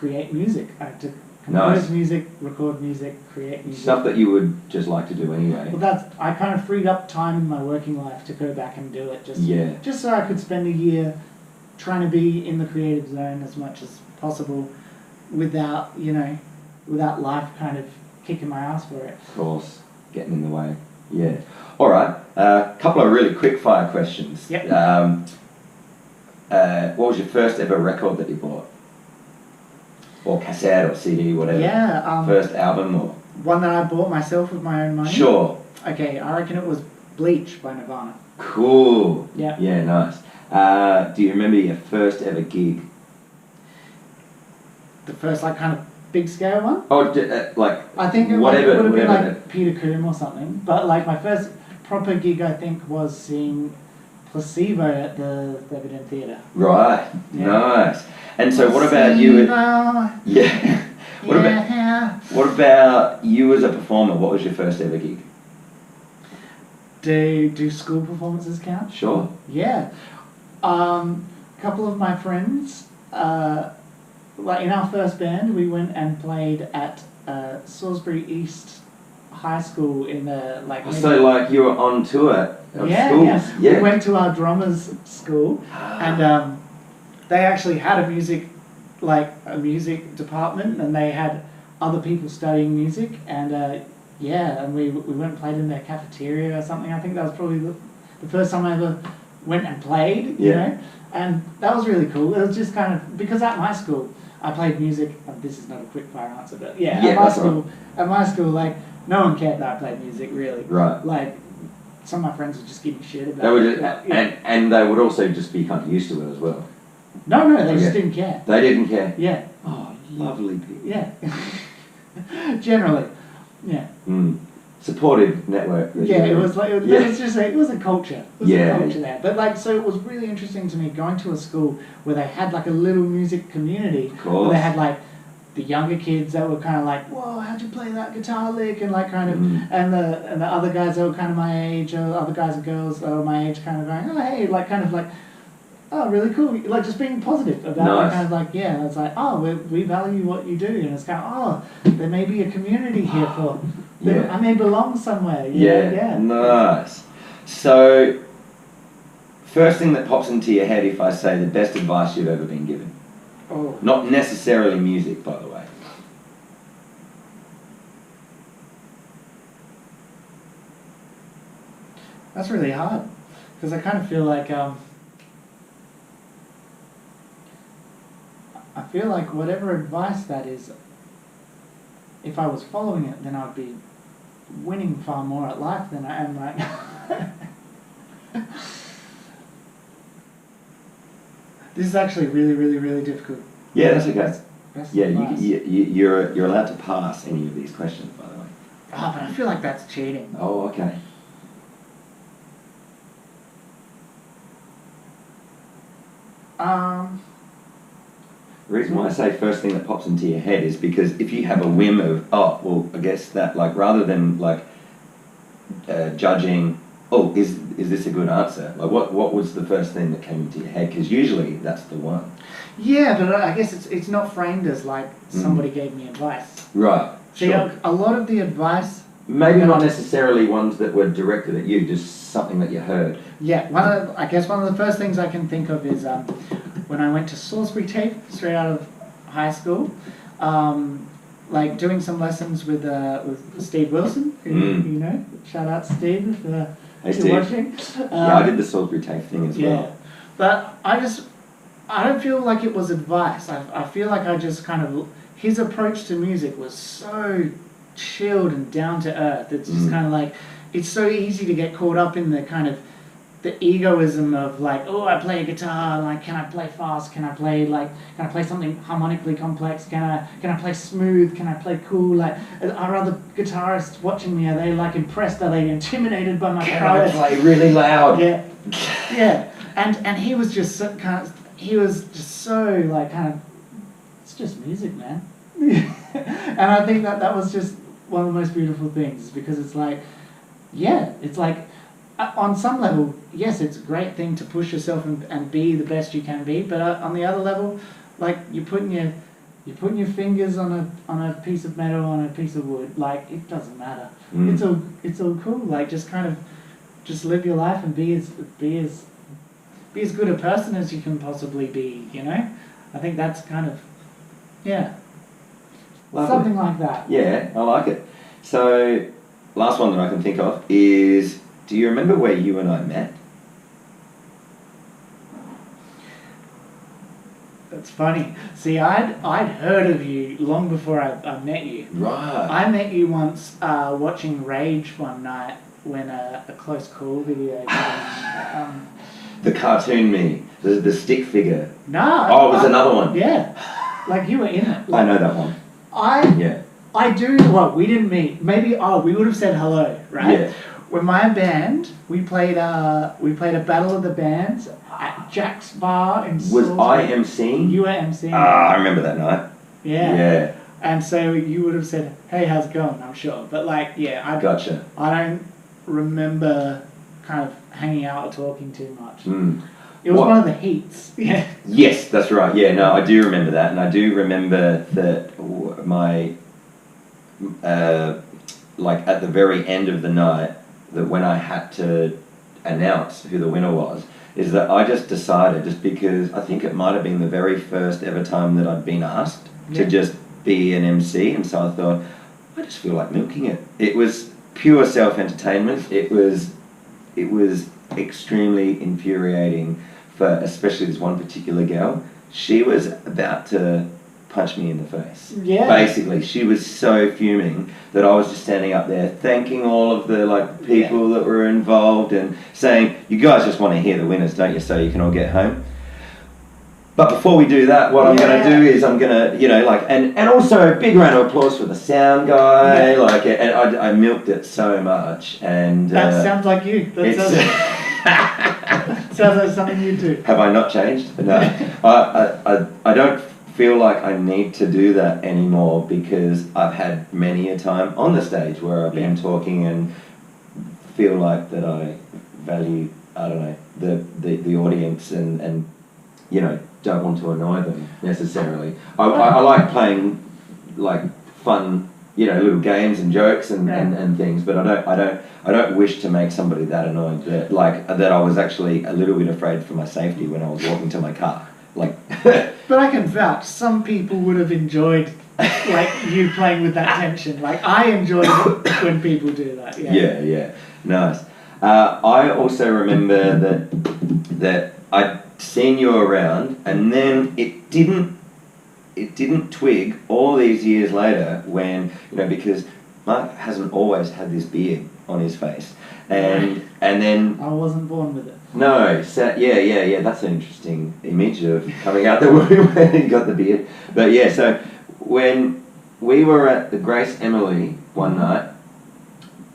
music. I have to compose music, record music, create music. Stuff that you would just like to do anyway. Well, I kind of freed up time in my working life to go back and do it. Just so I could spend a year trying to be in the creative zone as much as possible without life kind of kicking my ass for it. Of course, getting in the way. Yeah. All right. Couple of really quick fire questions. Yep. What was your first ever record that you bought? Or cassette or CD, whatever? Yeah. First album or? One that I bought myself with my own money? Sure. Okay, I reckon it was Bleach by Nirvana. Cool. Yeah. Yeah, nice. Do you remember your first ever gig? The first, like, kind of big scale one? Oh, like, I think it would have been like Peter Coombe or something. But, like, my first proper gig, I think, was seeing Placebo at the Theatre. Right. Yeah. Nice. And so what about you? Yeah. What about you as a performer? What was your first ever gig? Do school performances count? Sure. Yeah. A couple of my friends, like in our first band, we went and played at Salisbury East High School in the So like you were on tour of schools? Yeah. We went to our drummer's school, and they actually had a music department, and they had other people studying music, and and we went and played in their cafeteria or something. I think that was probably the first time I ever went and played, you know, and that was really cool. It was just kind of, because at my school, I played music. This is not a quick fire answer, but at my school, like, no one cared that I played music, really. Right. Like, some of my friends would just give me shit about it. And they would also just be kind of used to it as well. No, they just didn't care. They didn't care? Yeah. Oh, lovely people. Yeah. Generally. Yeah. Supportive network. Yeah, it was like, it was a culture. It was a culture there. But like, so it was really interesting to me going to a school where they had like a little music community. Of course. Where they had like the younger kids that were kind of like, whoa, how'd you play that guitar lick? And like kind of, and the other guys that were kind of my age, or other guys and girls that were my age, kind of going, oh, hey, like kind of like, oh, really cool. Like just being positive about it. Kind of like, yeah, it's like, oh, we value what you do. And it's kind of, oh, there may be a community here for, I may belong somewhere. Yeah. Nice. So, first thing that pops into your head if I say the best advice you've ever been given. Oh. Not necessarily music, by the way. That's really hard. Because I kind of feel like, I feel like whatever advice that is, if I was following it, then I'd be winning far more at life than I am right now. This is actually really, really, really difficult. Yeah, that's okay. Best you're allowed to pass any of these questions, by the way. Oh, but I feel like that's cheating. Oh, okay. The reason why I say first thing that pops into your head is because if you have a whim of, I guess that, like, rather than, like, judging, is this a good answer? Like, what was the first thing that came into your head? Because usually that's the one. Yeah, but I guess it's not framed as, like, somebody gave me advice. Right. See, a lot of the advice... Maybe not necessarily ones that were directed at you, just something that you heard. Yeah, one of the first things I can think of is when I went to Salisbury Tape straight out of high school, like doing some lessons with Steve Wilson, who, you know, shout out Steve if you're watching. I did the Salisbury Tape thing as well. Yeah, but I don't feel like it was advice. I feel like I just kind of, his approach to music was so chilled and down to earth. It's just kind of like, it's so easy to get caught up in the kind of the egoism of like, oh, I play a guitar, like, can I play fast? Can I play something harmonically complex? Can I play smooth? Can I play cool? Like, are other guitarists watching me? Are they like impressed? Are they intimidated by my prowess? Can I play really loud? Yeah. And he was just so like kind of, it's just music, man. And I think that was just one of the most beautiful things, because it's like, it's like, on some level, yes, it's a great thing to push yourself and be the best you can be, but on the other level, like, you're putting your fingers on a piece of metal, on a piece of wood, like, it doesn't matter. It's all cool. Like, just kind of just live your life and be as good a person as you can possibly be, you know? I think that's kind of, something like that. Yeah, I like it. So, last one that I can think of is, do you remember where you and I met? That's funny. See, I'd heard of you long before I met you. Right. I met you once watching Rage one night when a Close Call video came. The cartoon me, the stick figure. No. Oh, it was another one. Yeah. Like, you were in it. Like, I know that one. I do. Well, we didn't meet. Maybe. We would have said hello, right? Yeah. When my band, we played a battle of the bands at Jack's Bar in Salisbury. Was I emceeing? You were emceeing. I remember that night. Yeah. And so you would have said, "Hey, how's it going?" I'm sure. But like, yeah, Gotcha. I don't remember kind of hanging out or talking too much. It was What? one of the heats. Yeah. Yes, that's right. Yeah, no, I do remember that, and I do remember that my like at the very end of the night, that when I had to announce who the winner was, is that I just decided, just because I think it might have been the very first ever time that I'd been asked to just be an MC, and so I thought, I just feel like milking it. It was pure self-entertainment. It was extremely infuriating for especially this one particular girl. She was about to punch me in the face. Yeah. Basically, she was so fuming that I was just standing up there thanking all of the people that were involved and saying, "You guys just want to hear the winners, don't you? So you can all get home." But before we do that, what I'm going to do is I'm going to, and also a big round of applause for the sound guy. And I milked it so much. And that sounds like you. Sounds like something you do. Have I not changed? No. I don't feel like I need to do that anymore, because I've had many a time on the stage where I've been talking and feel like that I value, I don't know, the audience and don't want to annoy them necessarily. I like playing fun, little games and jokes and things, but I don't wish to make somebody that annoyed that I was actually a little bit afraid for my safety when I was walking to my car. But I can vouch, some people would have enjoyed you playing with that tension. I enjoy it when people do that. Yeah, nice. I also remember that I'd seen you around, and then it didn't twig all these years later when, because Mark hasn't always had this beard on his face, and then I wasn't born with it. No, yeah. That's an interesting image of coming out the womb when he got the beard. But yeah, so when we were at the Grace Emily one night,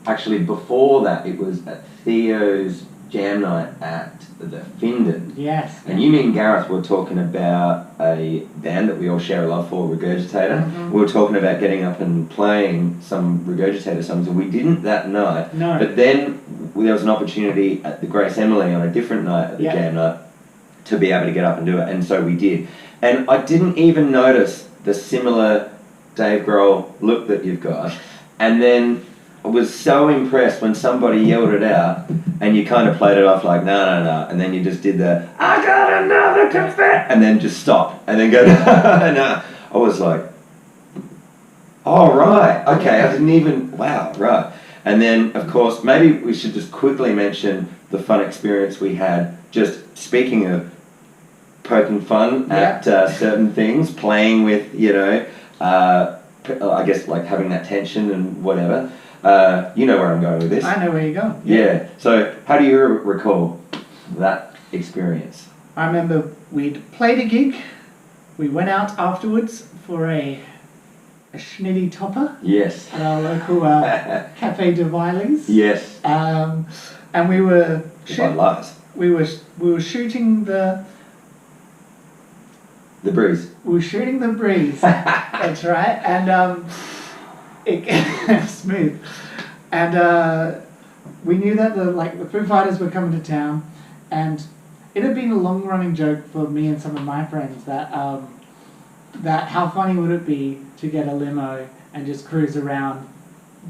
actually before that it was at Theo's jam night at the Findon. Yes. And you, me and Gareth were talking about a band that we all share a love for, Regurgitator. Mm-hmm. We were talking about getting up and playing some Regurgitator songs, and we didn't that night. No. But then there was an opportunity at the Grace Emily on a different night at the jam night to be able to get up and do it, and so we did. And I didn't even notice the similar Dave Grohl look that you've got, and then I was so impressed when somebody yelled it out, and you kind of played it off like, no, and then you just did the, I got another confetti, and then just stop, and then go, no. I was like, oh, right, okay, I didn't even, wow, right. And then, of course, maybe we should just quickly mention the fun experience we had, just speaking of poking fun at certain things, playing with, I guess having that tension and whatever. You know where I'm going with this. I know where you're going. Yeah. So how do you recall that experience? I remember we'd played a gig. We went out afterwards for a schnitty topper. Yes. At our local Cafe de Wiley's. Yes. And we were we were shooting the breeze. We were shooting the breeze. That's right. And it smooth. And we knew that the Foo Fighters were coming to town, and it had been a long running joke for me and some of my friends that how funny would it be to get a limo and just cruise around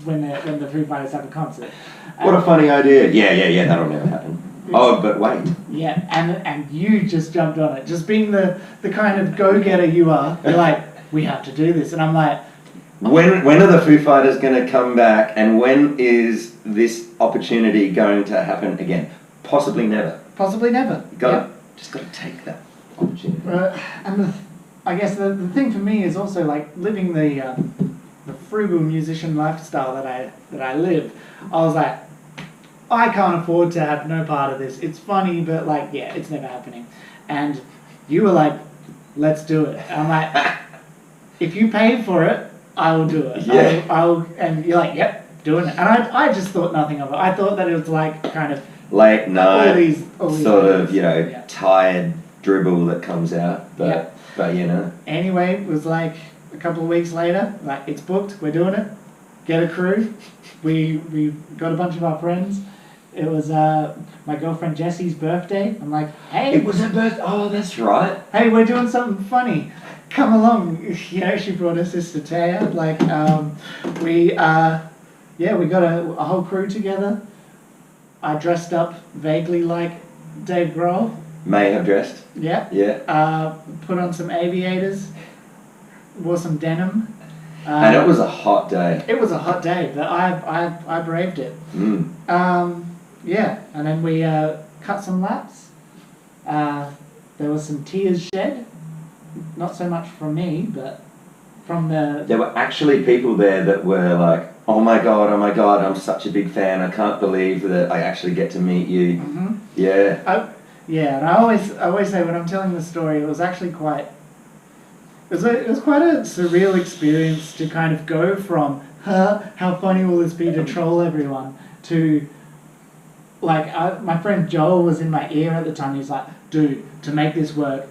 when the Foo Fighters have a concert. What a funny idea. Yeah, that'll never happen. Oh, but wait. Yeah, and you just jumped on it. Just being the kind of go-getter you are, you're like, we have to do this. And I'm like... When are the Foo Fighters going to come back, and when is this opportunity going to happen again? Possibly never. Possibly never. Just got to take that opportunity. And I guess the thing for me is also living the frugal musician lifestyle that I live. I was like, I can't afford to have no part of this. It's funny, but it's never happening. And you were like, let's do it. And I'm like, if you pay for it, I will do it. Yeah. I'll and you're like, yep, doing it. And I just thought nothing of it. I thought that it was kind of late night, all these sort of, tired dribble that comes out. But Anyway, it was a couple of weeks later, like, it's booked, we're doing it, get a crew. We got a bunch of our friends. It was my girlfriend Jessie's birthday. I'm like, hey. It was her birthday. Oh, that's right. Hey, we're doing something funny. Come along. You know, she brought her sister Taya. Like, we got a whole crew together. I dressed up vaguely like Dave Grohl. May have dressed. Yeah. Yeah. Put on some aviators. Wore some denim. And it was a hot day. It was a hot day, but I braved it. Yeah, and then we cut some laps. There was some tears shed. Not so much from me, but from the... There were actually people there that were like, oh my god, I'm such a big fan. I can't believe that I actually get to meet you. Mm-hmm. Yeah. And I always say when I'm telling the story, it was actually quite... It was quite a surreal experience to kind of go from, how funny will this be to troll everyone, to... Like, my friend Joel was in my ear at the time. He's like, dude, to make this work,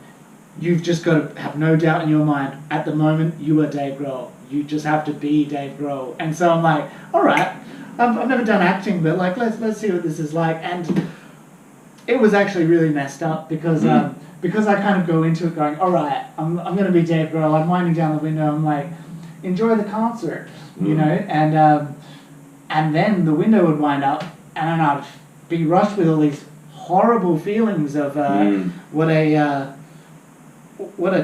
you've just got to have no doubt in your mind, at the moment, you are Dave Grohl. You just have to be Dave Grohl. And so I'm like, all right, I've never done acting, but like, let's see what this is like. And it was actually really messed up because I kind of go into it going, all right, I'm going to be Dave Grohl. I'm winding down the window. I'm like, enjoy the concert, you know? And then the window would wind up, and then I'd be rushed with all these horrible feelings of what a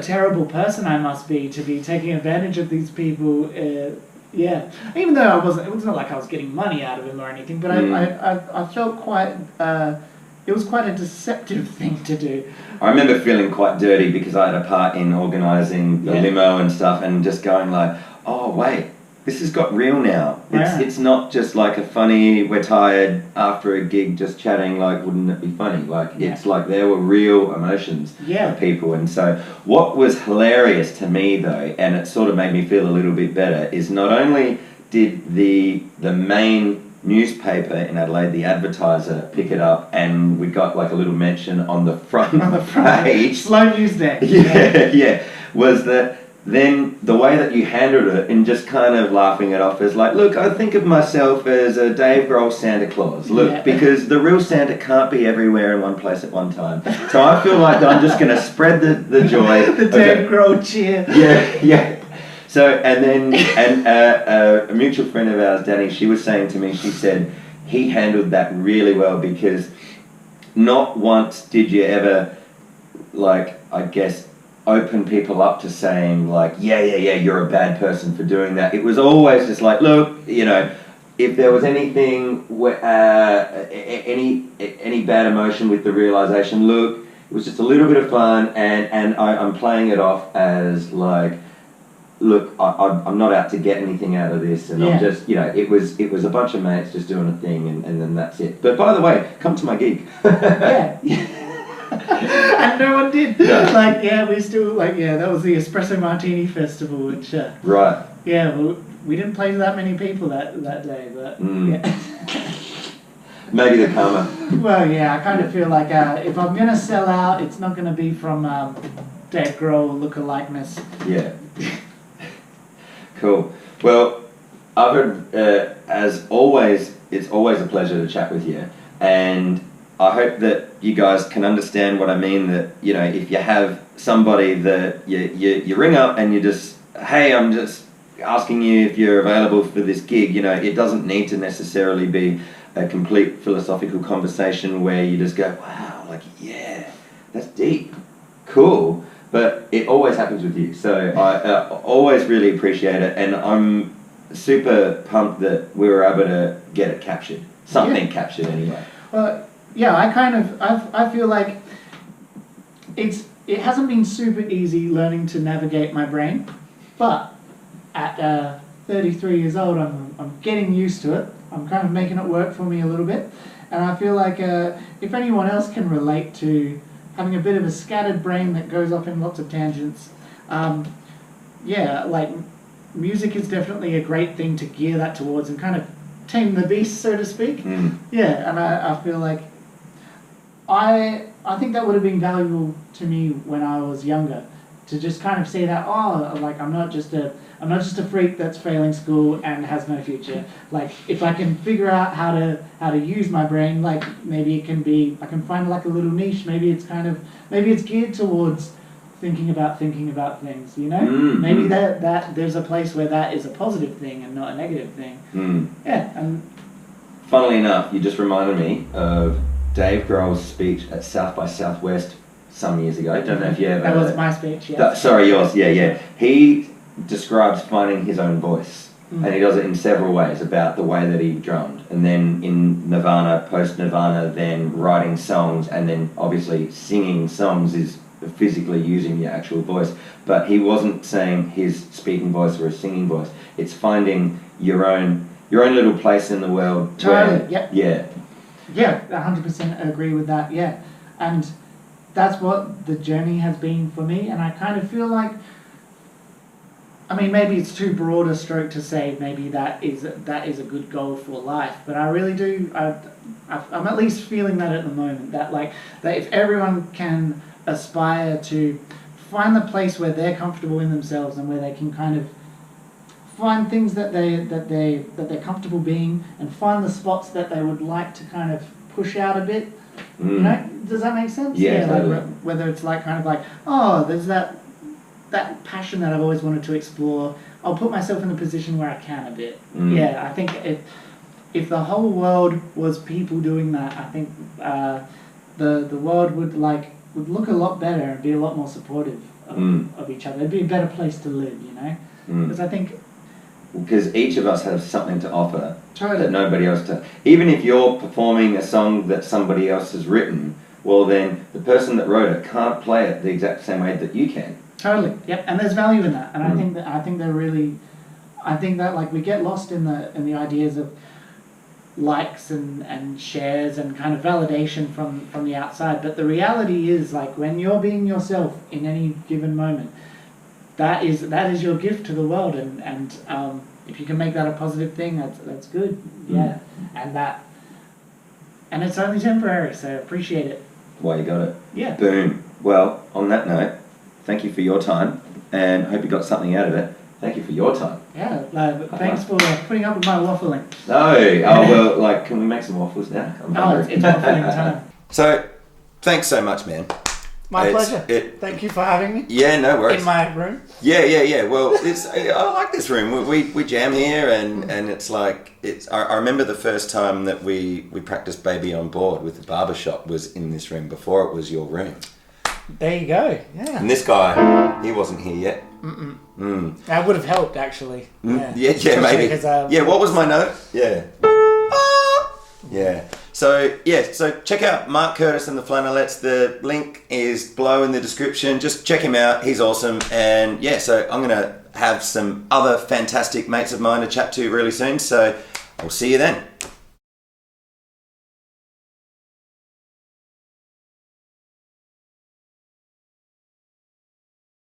terrible person I must be to be taking advantage of these people. Yeah, even though it was not like I was getting money out of him or anything, but I felt quite. It was quite a deceptive thing to do. I remember feeling quite dirty because I had a part in organising the limo and stuff, and just going like, oh wait, this has got real now. It's not just like a funny, we're tired after a gig just chatting, like, wouldn't it be funny? Like, it's like there were real emotions of people. And so what was hilarious to me though, and it sort of made me feel a little bit better, is not only did the main newspaper in Adelaide, the Advertiser, pick it up, and we got like a little mention on the front page. Slow news day. Yeah. Was that then the way that you handled it and just kind of laughing it off as like, look, I think of myself as a Dave Grohl Santa Claus. Look, because the real Santa can't be everywhere in one place at one time. So I feel like I'm just going to spread the joy. The Dave Grohl cheer. Yeah. So, and a mutual friend of ours, Danny, she was saying to me, she said, he handled that really well because not once did you ever, like, I guess, open people up to saying, like, yeah, you're a bad person for doing that. It was always just like, look, you know, if there was anything, any bad emotion with the realisation, look, it was just a little bit of fun, and I'm playing it off as, like, look, I'm not out to get anything out of this, and I'm just, you know, it was a bunch of mates just doing a thing, and then that's it. But by the way, come to my gig. And no one did. No. Like, we still, like, that was the Espresso Martini Festival, which... right. Yeah, well, we didn't play to that many people that day, but... Maybe the karma. Well, I kind of feel like if I'm going to sell out, it's not going to be from Dave Grohl look-alikeness. Yeah. Cool. Well, as always, it's always a pleasure to chat with you, and I hope that you guys can understand what I mean, that, you know, if you have somebody that you ring up and you just, hey, I'm just asking you if you're available for this gig, you know, it doesn't need to necessarily be a complete philosophical conversation where you just go, wow, like, yeah, that's deep, cool. But it always happens with you, so I always really appreciate it, and I'm super pumped that we were able to get it captured, captured anyway. Well, I feel like it hasn't been super easy learning to navigate my brain, but at 33 years old, I'm getting used to it. I'm kind of making it work for me a little bit, and I feel like if anyone else can relate to having a bit of a scattered brain that goes off in lots of tangents. Like, music is definitely a great thing to gear that towards and kind of tame the beast, so to speak. Yeah, and I feel like I think that would have been valuable to me when I was younger, to just kind of see that, oh, like I'm not just a freak that's failing school and has no future. Like if I can figure out how to use my brain, like maybe it can be, I can find like a little niche. Maybe it's geared towards thinking about things, you know? Maybe that there's a place where that is a positive thing and not a negative thing. Yeah. And funnily enough, you just reminded me of Dave Grohl's speech at South by Southwest some years ago. I don't know if you ever... That was my speech, yeah. Sorry, yours, yeah. He describes finding his own voice. And he does it in several ways, about the way that he drummed. And then in Nirvana, post-Nirvana, then writing songs, and then obviously singing songs is physically using your actual voice. But he wasn't saying his speaking voice or his singing voice. It's finding your own little place in the world. Totally, yep. Yeah. Yeah, 100% agree with that, yeah. And that's what the journey has been for me, and I kind of feel like, I mean, maybe it's too broad a stroke to say maybe that is a good goal for life, but I really do, I'm at least feeling that at the moment, that if everyone can aspire to find the place where they're comfortable in themselves and where they can kind of find things that they're comfortable being, and find the spots that they would like to kind of push out a bit. You know, does that make sense? Yeah, totally. Like, whether it's like kind of like, oh, there's that passion that I've always wanted to explore. I'll put myself in a position where I can a bit. Yeah, I think if the whole world was people doing that, I think the world would look a lot better and be a lot more supportive of each other. It'd be a better place to live, you know? Because I think... Because each of us has something to offer Totally. that nobody else does. Even if you're performing a song that somebody else has written, well then the person that wrote it can't play it the exact same way that you can. Totally. Yep. And there's value in that. And I think that like we get lost in the ideas of likes and shares and kind of validation from the outside. But the reality is, like, when you're being yourself in any given moment, that is your gift to the world, and if you can make that a positive thing, that's good. Yeah. And it's only temporary, so appreciate it. Well, you got it. Yeah. Boom. Well, on that note, thank you for your time, and hope you got something out of it. Thank you for your time. Yeah, thanks for putting up with my waffling. Well, can we make some waffles now? It's waffling time. So, thanks so much, man. My pleasure. Thank you for having me. Yeah, no worries. In my room. Yeah. Well, I like this room. We jam here, and it's like I remember the first time that we practiced "Baby on Board" with the barbershop was in this room before it was your room. There you go. Yeah. And this guy, he wasn't here yet. That would have helped, actually. Yeah, maybe. Because, what was my note? Yeah. Yeah. So check out Mark Curtis and the Flannelettes. The link is below in the description. Just check him out. He's awesome. And so I'm going to have some other fantastic mates of mine to chat to really soon. So I'll see you then.